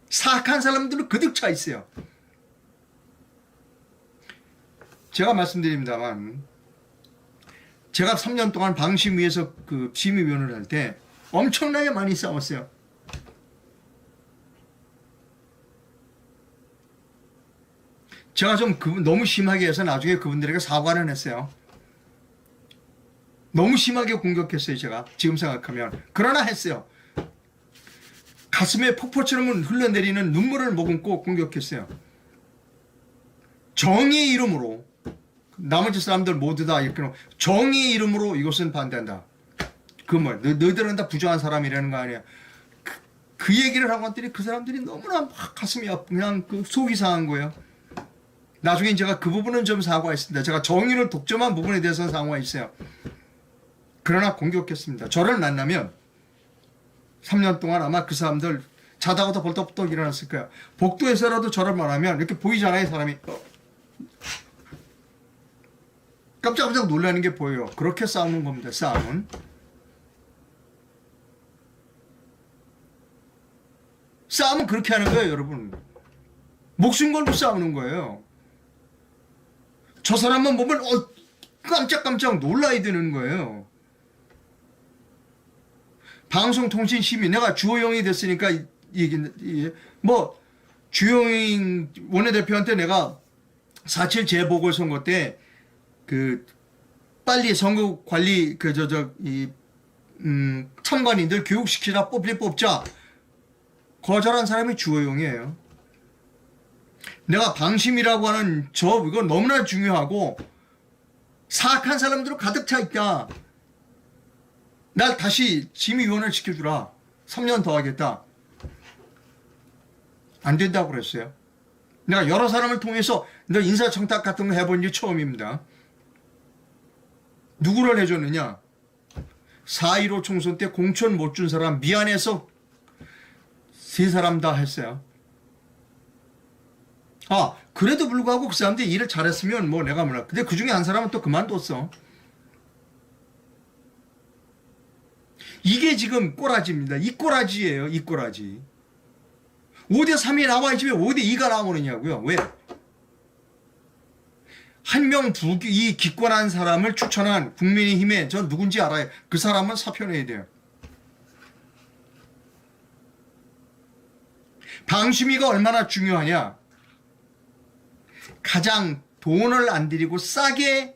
사악한 사람들은 그득 차 있어요. 제가 말씀드립니다만 제가 3년 동안 방심위에서 그 심의위원을 할 때 엄청나게 많이 싸웠어요. 제가 좀 너무 심하게 해서 나중에 그분들에게 사과는 했어요. 너무 심하게 공격했어요. 제가 지금 생각하면. 그러나 했어요. 가슴에 폭포처럼 흘러내리는 눈물을 머금고 공격했어요. 정의의 이름으로 나머지 사람들 모두 다 이렇게 정의의 이름으로 이것은 반대한다. 너희들은 다 부정한 사람이라는 거 아니야. 그 얘기를 하고 왔더니 그 사람들이 너무나 막 가슴이 아프고 그냥 속이 상한 거예요. 나중에 제가 그 부분은 좀 사과했습니다. 제가 정의를 독점한 부분에 대해서는 사과했어요. 그러나 공격했습니다. 저를 만나면 3년 동안 아마 그 사람들 자다가도 벌떡벌떡 일어났을 거야. 복도에서라도 저를 말하면 이렇게 보이잖아요. 사람이 깜짝깜짝 놀라는 게 보여요. 그렇게 싸우는 겁니다. 싸움은. 싸움은 그렇게 하는 거예요. 여러분. 목숨 걸고 싸우는 거예요. 저 사람만 보면 깜짝깜짝 놀라야 되는 거예요. 방송통신심의 내가 주호영이 됐으니까 주호영 원내대표한테 내가 4.7 재보궐선거 때 빨리 선거관리 참관인들 교육시키라 뽑자 거절한 사람이 주호영이에요. 내가 방심이라고 하는 이거 너무나 중요하고 사악한 사람들로 가득 차 있다. 날 다시 심의위원을 시켜주라. 3년 더 하겠다. 안 된다고 그랬어요. 내가 여러 사람을 통해서 인사청탁 같은 거 해본 게 처음입니다. 누구를 해줬느냐? 4.15 총선 때 공천 못 준 사람 미안해서 세 사람 다 했어요. 그래도 불구하고 그 사람들이 일을 잘했으면 뭐 내가 몰라. 근데 그 중에 한 사람은 또 그만뒀어. 이게 지금 꼬라지입니다. 이 꼬라지예요. 이 꼬라지. 5대3이 나와야지 왜 5대2가 나오느냐고요. 왜? 한 명 이 기권한 사람을 추천한 국민의힘에 저 누군지 알아요. 그 사람은 사표내야 돼요. 방심위가 얼마나 중요하냐. 가장 돈을 안 들이고 싸게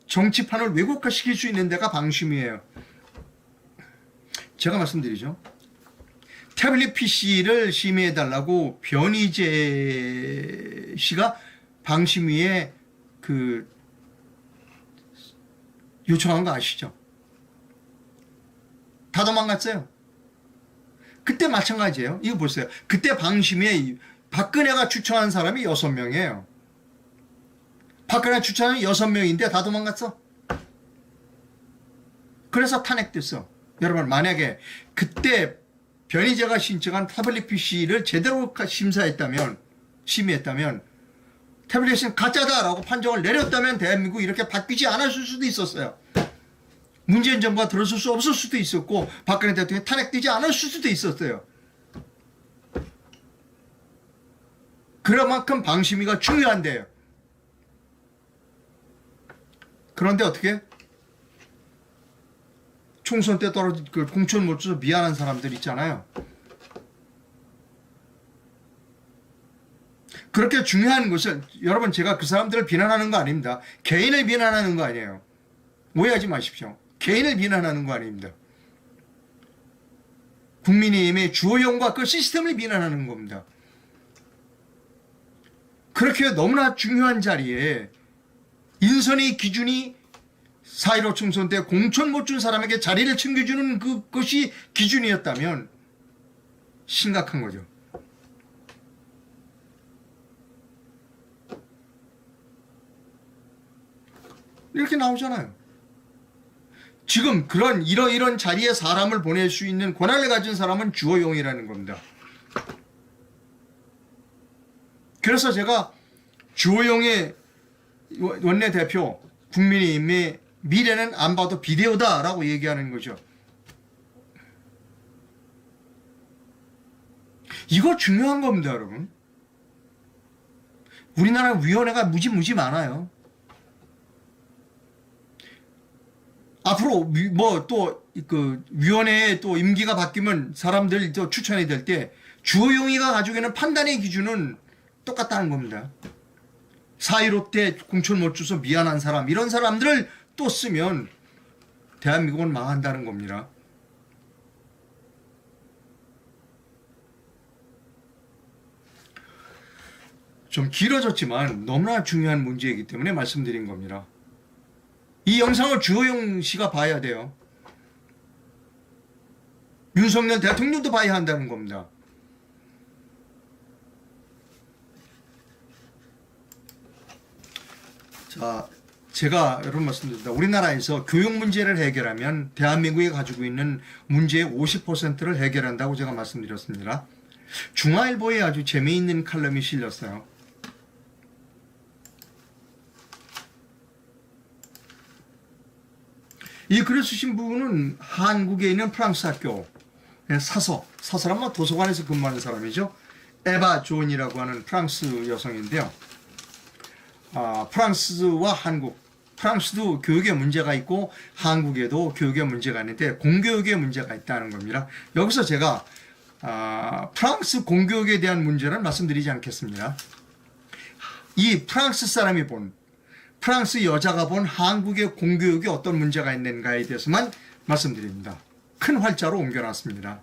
정치판을 왜곡화시킬 수 있는 데가 방심위예요. 제가 말씀드리죠. 태블릿 PC를 심의해달라고 변희재 씨가 방심위에 요청한 거 아시죠? 다 도망갔어요. 그때 마찬가지예요. 이거 보세요. 그때 방심위에 박근혜가 추천한 사람이 6명이에요. 박근혜 추천한 6명인데 다 도망갔어. 그래서 탄핵됐어. 여러분, 만약에 그때 변희재가 신청한 태블릿 PC를 제대로 심의했다면 태블릿은 가짜다라고 판정을 내렸다면 대한민국 이렇게 바뀌지 않았을 수도 있었어요. 문재인 정부가 들어설 수 없을 수도 있었고 박근혜 대통령이 탄핵되지 않았을 수도 있었어요. 그만큼 방심위가 중요한데요. 그런데 어떻게? 총선 때 떨어진 공천 못 줘서 미안한 사람들 있잖아요. 그렇게 중요한 것을, 여러분, 제가 그 사람들을 비난하는 거 아닙니다. 개인을 비난하는 거 아니에요. 오해하지 마십시오. 개인을 비난하는 거 아닙니다. 국민의힘의 주호영과 그 시스템을 비난하는 겁니다. 그렇게 너무나 중요한 자리에 인선의 기준이 4.15 총선 때 공천 못 준 사람에게 자리를 챙겨주는 그것이 기준이었다면 심각한 거죠. 이렇게 나오잖아요. 지금 이런 자리에 사람을 보낼 수 있는 권한을 가진 사람은 주호영이라는 겁니다. 그래서 제가 주호영의 원내대표, 국민의힘의 미래는 안 봐도 비대오다라고 얘기하는 거죠. 이거 중요한 겁니다, 여러분. 우리나라 위원회가 무지 많아요. 앞으로 위원회에 또 임기가 바뀌면 사람들 또 추천이 될 때 주호영이가 가지고 있는 판단의 기준은 똑같다는 겁니다. 4.15 때 공천 못 줘서 미안한 사람, 이런 사람들을 또 쓰면 대한민국은 망한다는 겁니다. 좀 길어졌지만 너무나 중요한 문제이기 때문에 말씀드린 겁니다. 이 영상을 주호영 씨가 봐야 돼요. 윤석열 대통령도 봐야 한다는 겁니다. 자, 제가 여러분 말씀드립니다. 우리나라에서 교육 문제를 해결하면 대한민국이 가지고 있는 문제의 50%를 해결한다고 제가 말씀드렸습니다. 중앙일보에 아주 재미있는 칼럼이 실렸어요. 이 글을 쓰신 분은 한국에 있는 프랑스 학교 사서란 도서관에서 근무하는 사람이죠. 에바 존이라고 하는 프랑스 여성인데요. 프랑스와 한국, 프랑스도 교육에 문제가 있고 한국에도 교육에 문제가 있는데 공교육에 문제가 있다는 겁니다. 여기서 제가 프랑스 공교육에 대한 문제를 말씀드리지 않겠습니다. 이 프랑스 사람이 프랑스 여자가 본 한국의 공교육에 어떤 문제가 있는가에 대해서만 말씀드립니다. 큰 활자로 옮겨놨습니다.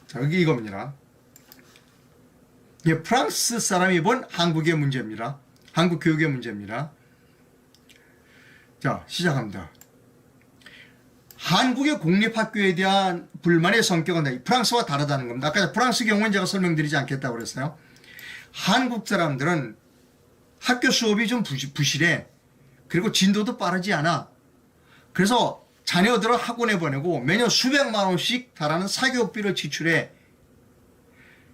자, 여기 이겁니다. 이게 프랑스 사람이 본 한국의 문제입니다. 한국 교육의 문제입니다. 자, 시작합니다. 한국의 공립학교에 대한 불만의 성격은 프랑스와 다르다는 겁니다. 아까 프랑스 경우는 제가 설명드리지 않겠다고 그랬어요. 한국 사람들은 학교 수업이 좀 부실해. 그리고 진도도 빠르지 않아. 그래서 자녀들을 학원에 보내고 매년 수백만 원씩 달하는 사교육비를 지출해.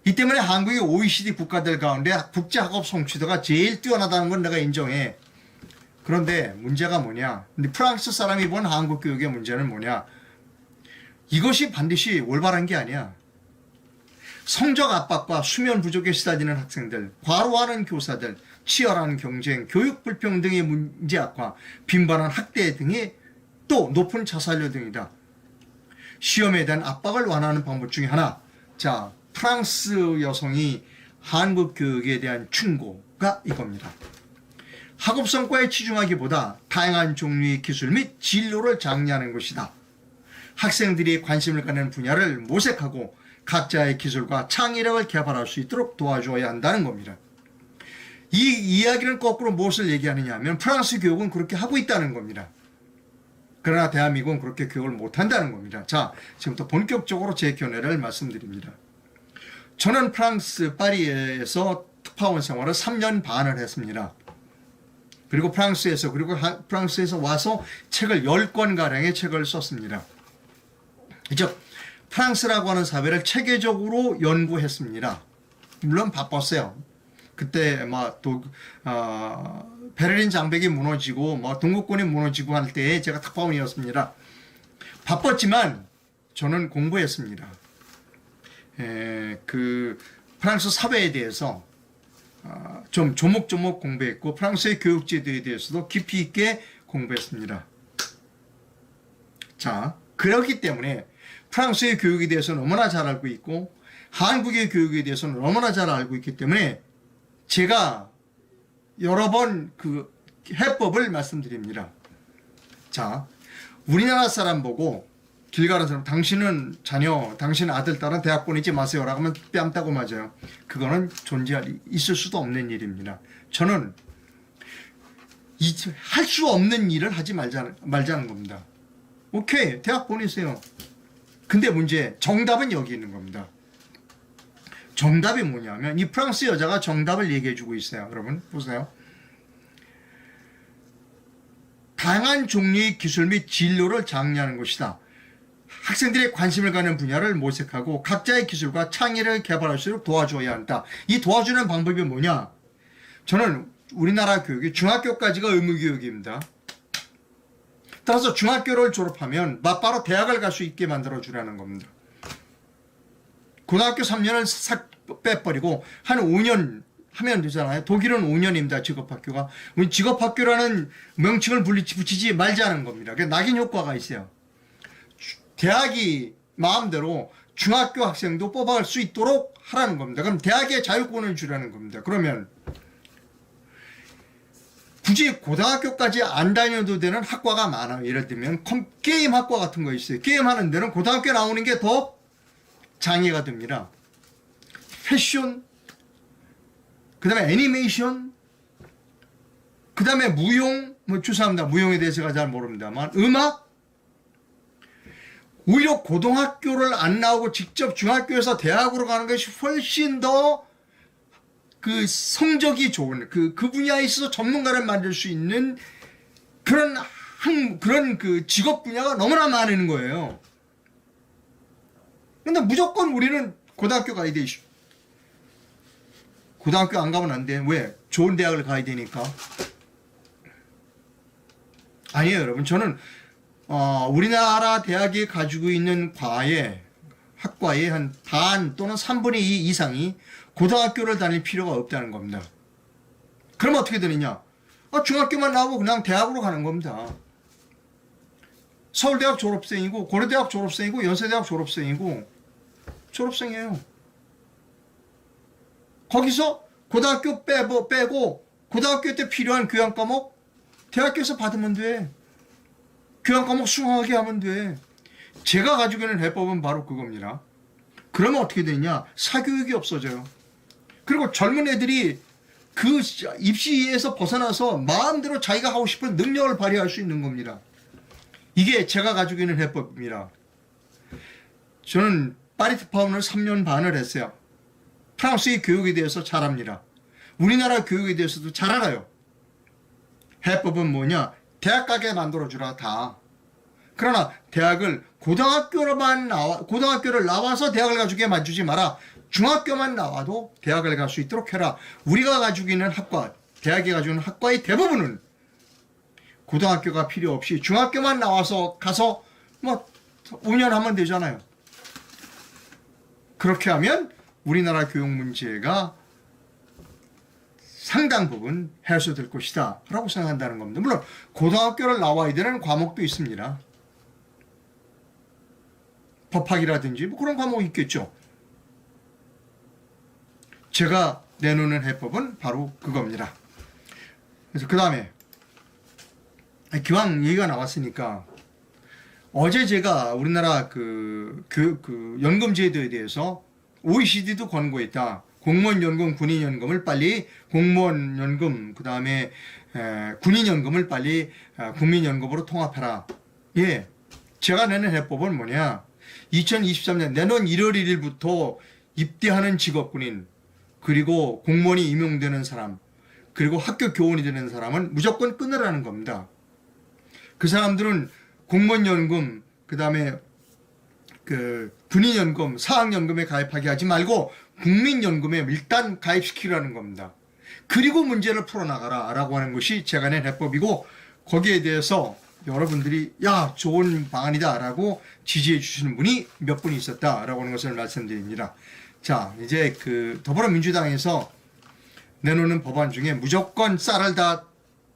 이 때문에 한국이 OECD 국가들 가운데 국제학업 성취도가 제일 뛰어나다는 건 내가 인정해. 그런데 문제가 뭐냐? 근데 프랑스 사람이 본 한국 교육의 문제는 뭐냐? 이것이 반드시 올바른 게 아니야. 성적 압박과 수면 부족에 시달리는 학생들, 과로하는 교사들, 치열한 경쟁, 교육 불평등의 문제 악화, 빈번한 학대 등이 또 높은 자살률 등이다. 시험에 대한 압박을 완화하는 방법 중에 하나. 자, 프랑스 여성이 한국 교육에 대한 충고가 이겁니다. 학업 성과에 치중하기보다 다양한 종류의 기술 및 진로를 장려하는 것이다. 학생들이 관심을 갖는 분야를 모색하고 각자의 기술과 창의력을 개발할 수 있도록 도와줘야 한다는 겁니다. 이 이야기는 거꾸로 무엇을 얘기하느냐 하면 프랑스 교육은 그렇게 하고 있다는 겁니다. 그러나 대한민국은 그렇게 교육을 못한다는 겁니다. 자, 지금부터 본격적으로 제 견해를 말씀드립니다. 저는 프랑스 파리에서 특파원 생활을 3년 반을 했습니다. 그리고 프랑스에서 와서 책을 10권가량의 책을 썼습니다. 즉 프랑스라고 하는 사회를 체계적으로 연구했습니다. 물론 바빴어요. 그때 베를린 장벽이 무너지고 동구권이 무너지고 할 때에 제가 특파원이었습니다. 바빴지만 저는 공부했습니다. 그 프랑스 사회에 대해서 좀 조목조목 공부했고 프랑스의 교육제도에 대해서도 깊이 있게 공부했습니다. 자, 그렇기 때문에 프랑스의 교육에 대해서는 너무나 잘 알고 있고 한국의 교육에 대해서는 너무나 잘 알고 있기 때문에 제가 여러 번 그 해법을 말씀드립니다. 자, 우리나라 사람 보고 길 가는 사람, 당신 아들, 딸은 대학 보내지 마세요 라고 하면 뺨 따고 맞아요. 그거는 있을 수도 없는 일입니다. 저는 할 수 없는 일을 하지 말자는 겁니다. 오케이, 대학 보내세요. 근데 정답은 여기 있는 겁니다. 정답이 뭐냐면 이 프랑스 여자가 정답을 얘기해 주고 있어요. 여러분 보세요. 다양한 종류의 기술 및 진로를 장려하는 것이다. 학생들의 관심을 가는 분야를 모색하고 각자의 기술과 창의를 개발할 수 있도록 도와줘야 한다. 이 도와주는 방법이 뭐냐? 저는 우리나라 교육이 중학교까지가 의무교육입니다. 따라서 중학교를 졸업하면 바로 대학을 갈 수 있게 만들어주라는 겁니다. 고등학교 3년을 싹 빼버리고 한 5년 하면 되잖아요. 독일은 5년입니다. 직업학교가. 우리 직업학교라는 명칭을 붙이지 말자는 겁니다. 낙인 효과가 있어요. 대학이 마음대로 중학교 학생도 뽑아갈 수 있도록 하라는 겁니다. 그럼 대학의 자율권을 주라는 겁니다. 그러면 굳이 고등학교까지 안 다녀도 되는 학과가 많아요. 예를 들면 게임 학과 같은 거 있어요. 게임하는 데는 고등학교 나오는 게 더 장애가 됩니다. 패션, 그 다음에 애니메이션, 그 다음에 무용, 죄송합니다. 무용에 대해서 제가 잘 모릅니다만 음악, 오히려 고등학교를 안 나오고 직접 중학교에서 대학으로 가는 것이 훨씬 더 그 성적이 좋은 그 분야에 있어서 전문가를 만들 수 있는 그런 그 직업 분야가 너무나 많은 거예요. 근데 무조건 우리는 고등학교 가야 돼. 고등학교 안 가면 안 돼. 왜? 좋은 대학을 가야 되니까. 아니에요, 여러분. 저는 우리나라 대학이 가지고 있는 학과의 한 반 또는 3분의 2 이상이 고등학교를 다닐 필요가 없다는 겁니다. 그럼 어떻게 되느냐? 중학교만 나오고 그냥 대학으로 가는 겁니다. 서울대학 졸업생이고 고려대학 졸업생이고 연세대학 졸업생이에요. 거기서 고등학교 빼고 고등학교 때 필요한 교양 과목 대학교에서 받으면 돼. 교양 과목 수강하게 하면 돼. 제가 가지고 있는 해법은 바로 그겁니다. 그러면 어떻게 되냐? 사교육이 없어져요. 그리고 젊은 애들이 그 입시에서 벗어나서 마음대로 자기가 하고 싶은 능력을 발휘할 수 있는 겁니다. 이게 제가 가지고 있는 해법입니다. 저는 파리 특파원을 3년 반을 했어요. 프랑스의 교육에 대해서 잘 압니다. 우리나라 교육에 대해서도 잘 알아요. 해법은 뭐냐? 대학 가게 만들어주라 다. 그러나 대학을 고등학교를 나와서 대학을 가지게 만주지 마라. 중학교만 나와도 대학을 갈 수 있도록 해라. 우리가 가지고 있는 학과, 대학이 가지고 있는 학과의 대부분은 고등학교가 필요 없이 중학교만 나와서 가서 뭐 5년 하면 되잖아요. 그렇게 하면 우리나라 교육 문제가 상당 부분 해소될 것이다 라고 생각한다는 겁니다. 물론 고등학교를 나와야 되는 과목도 있습니다. 법학이라든지 뭐 그런 과목이 있겠죠. 제가 내놓는 해법은 바로 그겁니다. 그래서 그 다음에 기왕 얘기가 나왔으니까 어제 제가 우리나라 그 연금제도에 대해서 OECD도 권고했다. 공무원연금, 군인연금을 빨리 공무원연금, 그 다음에 군인연금을 빨리 국민연금으로 통합해라. 예, 제가 내는 해법은 뭐냐? 2023년 내년 1월 1일부터 입대하는 직업군인, 그리고 공무원이 임용되는 사람, 그리고 학교 교원이 되는 사람은 무조건 끊으라는 겁니다. 그 사람들은 공무원연금, 그 다음에 군인연금, 사학연금에 가입하게 하지 말고 국민연금에 일단 가입시키라는 겁니다. 그리고 문제를 풀어나가라 라고 하는 것이 제가 낸 해법이고, 거기에 대해서 여러분들이 야 좋은 방안이다 라고 지지해 주시는 분이 몇 분 있었다 라고 하는 것을 말씀드립니다. 자, 이제 더불어민주당에서 내놓는 법안 중에 무조건 쌀을 다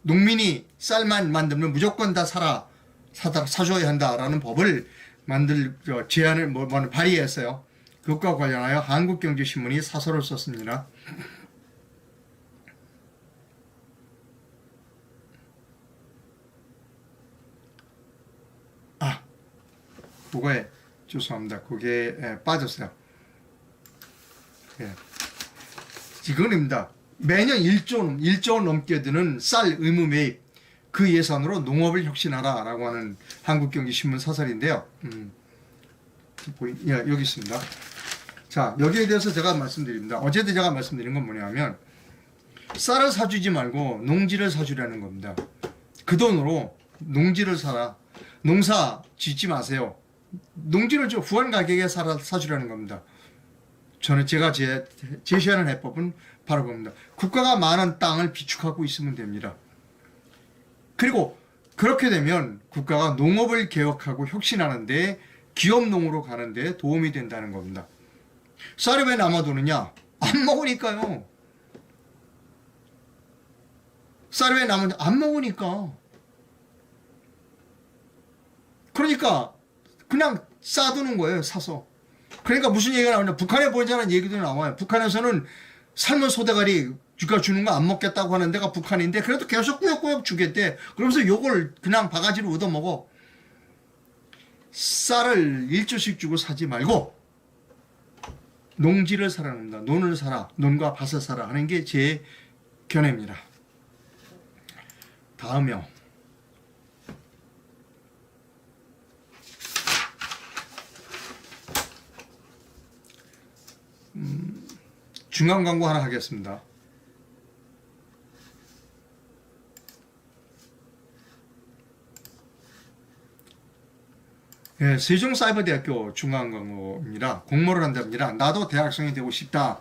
농민이 쌀만 만들면 무조건 다 사줘야 한다라는 법을 제안을 발의했어요. 그것과 관련하여 한국경제신문이 사설을 썼습니다. 그거에 죄송합니다. 그게 빠졌어요. 예. 이건입니다. 매년 1조 원 넘게 드는 쌀 의무 매입, 그 예산으로 농업을 혁신하라 라고 하는 한국경제신문 사설인데요. 예, 여기 있습니다. 자, 여기에 대해서 제가 말씀드립니다. 어제도 제가 말씀드린 건 뭐냐면 쌀을 사주지 말고 농지를 사주라는 겁니다. 그 돈으로 농지를 사라. 농사 짓지 마세요. 농지를 후한 가격에 사주라는 겁니다. 제가 제시하는 해법은 바로 그겁니다. 국가가 많은 땅을 비축하고 있으면 됩니다. 그리고 그렇게 되면 국가가 농업을 개혁하고 혁신하는데 기업농으로 가는데 도움이 된다는 겁니다. 쌀이 왜 남아도느냐? 안 먹으니까요. 쌀이 왜 남았냐? 안 먹으니까. 그러니까 그냥 싸두는 거예요, 사서. 그러니까 무슨 얘기가 나오냐? 북한에 보이자는 얘기도 나와요. 북한에서는 삶은 소대가리 주가 주는 거 안 먹겠다고 하는 데가 북한인데 그래도 계속 꾸역꾸역 주겠대. 그러면서 요걸 그냥 바가지로 얻어먹어. 쌀을 1조씩 주고 사지 말고 농지를 사라는 겁니다. 논을 사라, 논과 밭을 사라 하는 게 제 견해입니다. 다음이요. 중간 광고 하나 하겠습니다. 예, 세종사이버대학교 중간 광고입니다. 공모를 한답니다. 나도 대학생이 되고 싶다.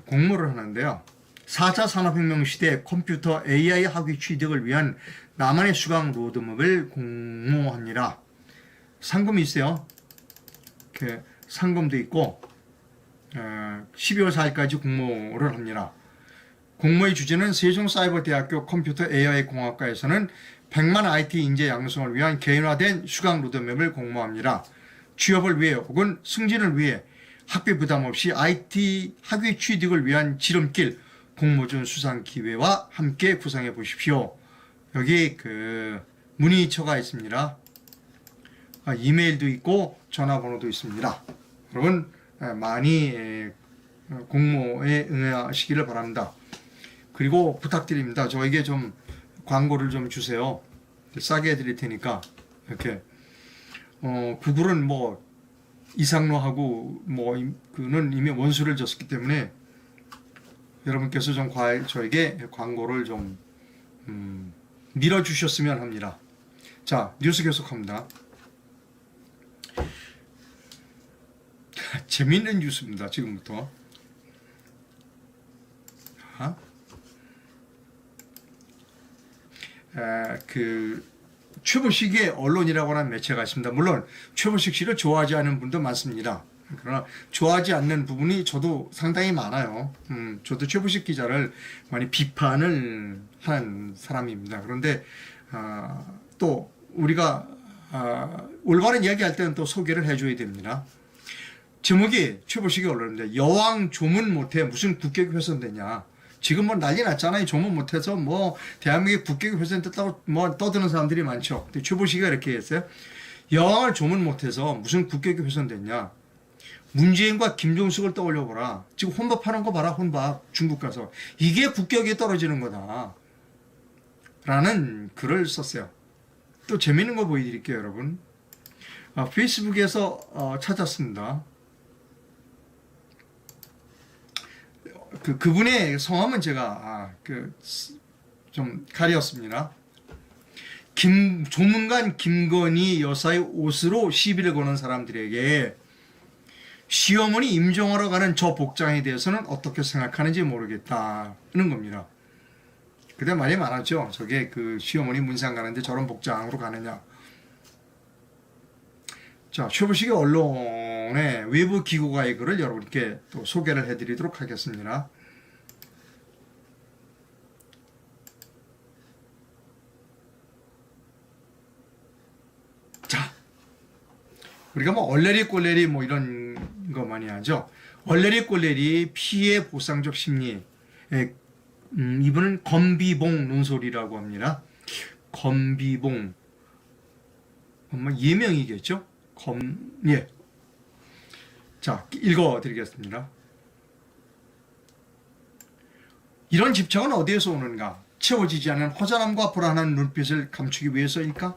공모를 하는데요. 4차 산업혁명 시대 컴퓨터 AI 학위 취득을 위한 나만의 수강 로드맵을 공모합니다. 상금이 있어요. 이렇게 상금도 있고 12월 4일까지 공모를 합니다. 공모의 주제는 세종사이버대학교 컴퓨터 AI 공학과에서는 100만 IT 인재 양성을 위한 개인화된 수강 로드맵을 공모합니다. 취업을 위해 혹은 승진을 위해 학비 부담 없이 IT 학위 취득을 위한 지름길 공모전 수상 기회와 함께 구상해 보십시오. 여기 문의처가 있습니다. 이메일도 있고 전화번호도 있습니다. 여러분 많이 공모에 응하시기를 바랍니다. 그리고 부탁드립니다. 저에게 좀 광고를 좀 주세요. 싸게 해드릴 테니까. 이렇게 구글은 뭐 이상로하고 뭐 그는 이미 원수를 줬기 때문에 여러분께서 좀 저에게 광고를 좀 밀어주셨으면 합니다. 자, 뉴스 계속합니다. 재밌는 뉴스입니다. 지금부터. 최보식의 언론이라고 하는 매체가 있습니다. 물론 최보식 씨를 좋아하지 않는 분도 많습니다. 그러나 좋아하지 않는 부분이 저도 상당히 많아요. 저도 최보식 기자를 많이 비판을 하는 사람입니다. 그런데 또 우리가 올바른 이야기할 때는 또 소개를 해줘야 됩니다. 제목이 최보식의 언론인데 여왕 조문 못해 무슨 국격이 훼손되냐. 지금 뭐 난리 났잖아요. 조문 못해서 뭐 대한민국의 국격이 훼손됐다고 뭐 떠드는 사람들이 많죠. 근데 최보식이가 이렇게 했어요. 여왕을 조문 못해서 무슨 국격이 훼손됐냐. 문재인과 김종숙을 떠올려보라. 지금 혼밥하는 거 봐라. 혼밥 중국 가서. 이게 국격이 떨어지는 거다. 라는 글을 썼어요. 또 재밌는 거 보여드릴게요. 여러분. 페이스북에서 찾았습니다. 그분의 성함은 제가 좀 가렸습니다. 조문관 김건희 여사의 옷으로 시비를 거는 사람들에게 시어머니 임종하러 가는 저 복장에 대해서는 어떻게 생각하는지 모르겠다는 겁니다. 그때 말이 많았죠. 저게 그 시어머니 문상 가는데 저런 복장으로 가느냐. 자, 최보식의 언론의 외부 기고가의 글을 여러분께 또 소개를 해드리도록 하겠습니다. 자, 우리가 뭐 얼레리 꼴레리 뭐 이런 거 많이 하죠. 얼레리 꼴레리 피해 보상적 심리. 이분은 검비봉 논설이라고 합니다. 검비봉. 아마 예명이겠죠? 예. 자, 읽어드리겠습니다. 이런 집착은 어디에서 오는가? 채워지지 않은 허전함과 불안한 눈빛을 감추기 위해서일까?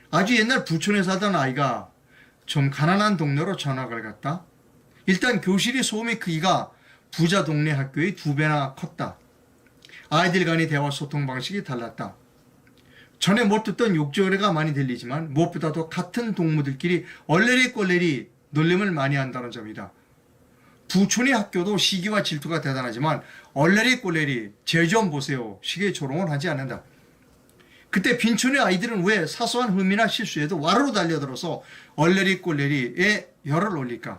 아주 옛날 부촌에 살던 아이가 좀 가난한 동네로 전학을 갔다. 일단 교실의 소음의 크기가 부자 동네 학교의 2배나 컸다. 아이들 간의 대화 소통 방식이 달랐다. 전에 못 듣던 욕조래가 많이 들리지만 무엇보다도 같은 동무들끼리 얼레리 꼴레리 놀림을 많이 한다는 점이다. 부촌의 학교도 시기와 질투가 대단하지만 얼레리 꼴레리 쟤 좀 보세요 식의 조롱을 하지 않는다. 그때 빈촌의 아이들은 왜 사소한 흠이나 실수에도 와르르 달려들어서 얼레리 꼴레리에 열을 올릴까?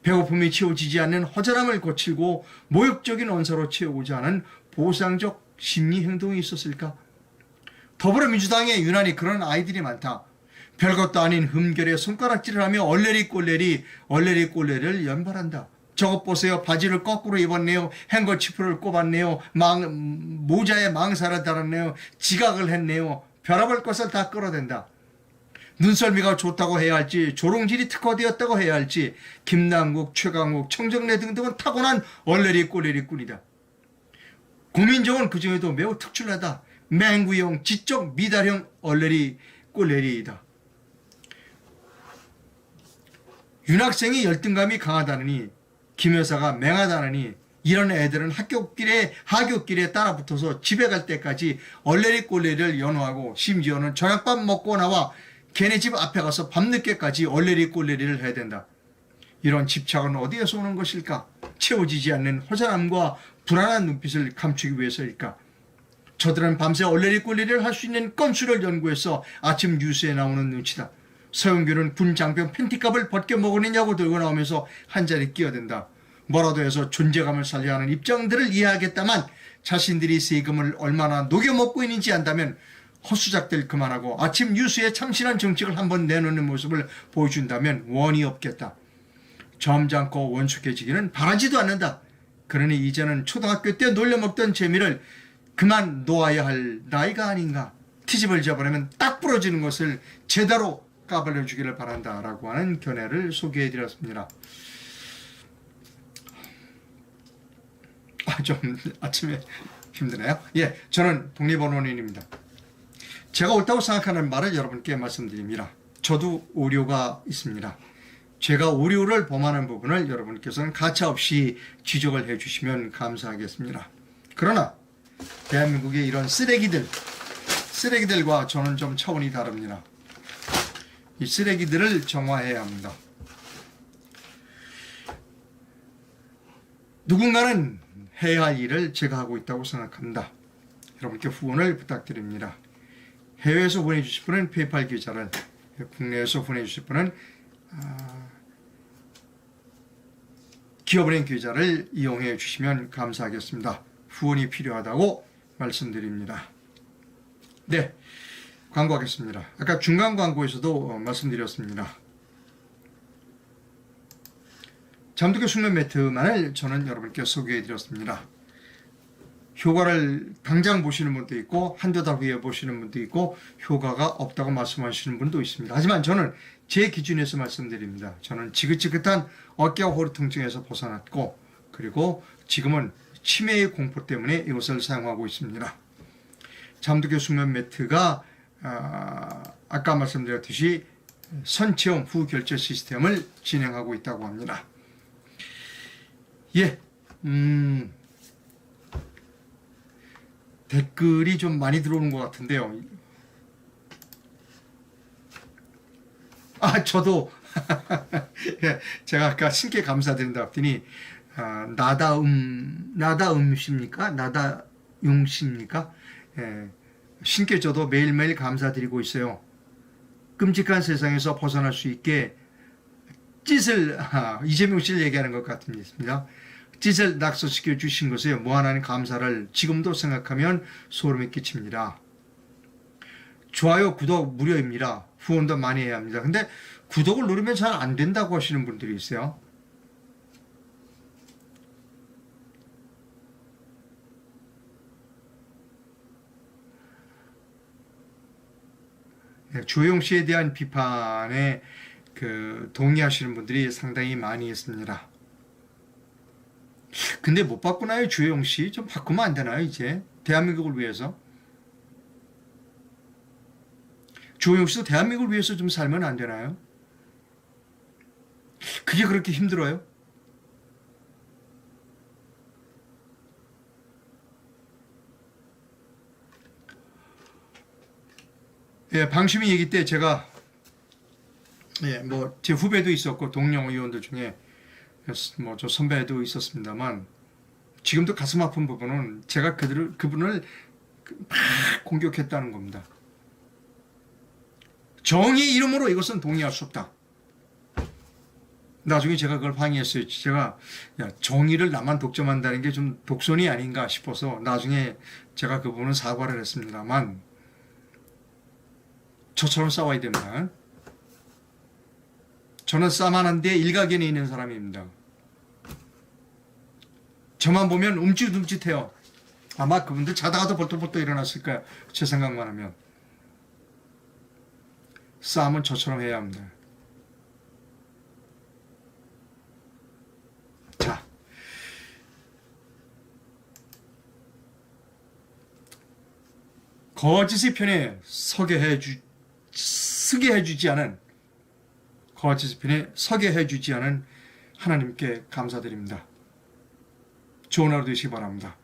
배고픔이 채워지지 않는 허전함을 거칠고 모욕적인 언사로 채우고자 하는 보상적 심리 행동이 있었을까? 더불어민주당에 유난히 그런 아이들이 많다. 별것도 아닌 흠결에 손가락질을 하며 얼레리 꼴레리를 연발한다. 저것 보세요. 바지를 거꾸로 입었네요. 행거치프를 꼽았네요. 모자에 망사를 달았네요. 지각을 했네요. 별의별 것을 다 끌어댄다. 눈썰미가 좋다고 해야 할지 조롱질이 특화되었다고 해야 할지 김남국, 최강욱, 청정래 등등은 타고난 얼레리 꼴레리꾼이다. 고민정은 그중에도 매우 특출나다. 맹구형, 지적 미달형 얼레리 꼴레리이다. 윤 학생이 열등감이 강하다느니 김 여사가 맹하다느니 이런 애들은 하굣길에 따라붙어서 집에 갈 때까지 얼레리 꼴레리를 연호하고 심지어는 저녁밥 먹고 나와 걔네 집 앞에 가서 밤늦게까지 얼레리 꼴레리를 해야 된다. 이런 집착은 어디에서 오는 것일까? 채워지지 않는 허전함과 불안한 눈빛을 감추기 위해서일까? 저들은 밤새 얼레리 꼴레리를 할 수 있는 건수를 연구해서 아침 뉴스에 나오는 눈치다. 서영규는 군 장병 팬티값을 벗겨 먹으느냐고 들고 나오면서 한자리 끼어든다. 뭐라도 해서 존재감을 살려야 하는 입장들을 이해하겠다만 자신들이 세금을 얼마나 녹여먹고 있는지 안다면 헛수작들 그만하고 아침 뉴스에 참신한 정책을 한번 내놓는 모습을 보여준다면 원이 없겠다. 점잖고 원숙해지기는 바라지도 않는다. 그러니 이제는 초등학교 때 놀려먹던 재미를 그만 놓아야 할 나이가 아닌가. 트집을 잡아내면 딱 부러지는 것을 제대로 까발려주기를 바란다라고 하는 견해를 소개해드렸습니다. 좀 아침에 힘드네요. 예, 저는 독립언론인입니다. 제가 옳다고 생각하는 말을 여러분께 말씀드립니다. 저도 오류가 있습니다. 제가 오류를 범하는 부분을 여러분께서는 가차없이 지적을 해주시면 감사하겠습니다. 그러나 대한민국의 이런 쓰레기들과 저는 좀 차원이 다릅니다. 이 쓰레기들을 정화해야 합니다. 누군가는 해야 할 일을 제가 하고 있다고 생각합니다. 여러분께 후원을 부탁드립니다. 해외에서 보내주실 분은 페이팔 계좌를, 국내에서 보내주실 분은 기업은행 계좌를 이용해 주시면 감사하겠습니다. 후원이 필요하다고 말씀드립니다. 네, 광고하겠습니다. 아까 중간 광고에서도 말씀드렸습니다. 잠들게 숙면 매트만을 저는 여러분께 소개해 드렸습니다. 효과를 당장 보시는 분도 있고 한두 달 후에 보시는 분도 있고 효과가 없다고 말씀하시는 분도 있습니다. 하지만 저는 제 기준에서 말씀드립니다. 저는 지긋지긋한 어깨와 허리 통증에서 벗어났고, 그리고 지금은 치매의 공포 때문에 이것을 사용하고 있습니다. 잠들게 숙면 매트가 아까 말씀드렸듯이 선체험 후 결제 시스템을 진행하고 있다고 합니다. 예, 댓글이 좀 많이 들어오는 것 같은데요. 저도 제가 아까 신께 감사드린다 했더니 나다음십니까? 나다용십니까? 예, 신께 저도 매일매일 감사드리고 있어요. 끔찍한 세상에서 벗어날 수 있게 찢을 이재명 씨를 얘기하는 것 같습니다. 찢을 낙서시켜 주신 것에 무한한 감사를 지금도 생각하면 소름이 끼칩니다. 좋아요, 구독 무료입니다. 후원도 많이 해야 합니다. 근데 구독을 누르면 잘 안 된다고 하시는 분들이 있어요. 주호영 씨에 대한 비판에 동의하시는 분들이 상당히 많이 있습니다. 근데 못 바꾸나요, 주호영 씨? 좀 바꾸면 안 되나요, 이제? 대한민국을 위해서? 주호영 씨도 대한민국을 위해서 좀 살면 안 되나요? 그게 그렇게 힘들어요? 예, 방심이 얘기 때 제가 제 후배도 있었고 동료 의원들 중에 저 선배도 있었습니다만, 지금도 가슴 아픈 부분은 제가 그분을 막 공격했다는 겁니다. 정의 이름으로 이것은 동의할 수 없다. 나중에 제가 그걸 항의했어요. 제가 정의를 나만 독점한다는 게 좀 독선이 아닌가 싶어서 나중에 제가 그 부분은 사과를 했습니다만, 저처럼 싸워야 됩니다. 저는 싸만한데 일가견이 있는 사람입니다. 저만 보면 움찔움찔해요. 아마 그분들 자다가도 벌떡벌떡 일어났을 거야. 제 생각만 하면. 싸움은 저처럼 해야 합니다. 자, 거짓의 편에 서게 해주지 않은 거짓의 편에 서게 해주지 않은 하나님께 감사드립니다. 좋은 하루 되시기 바랍니다.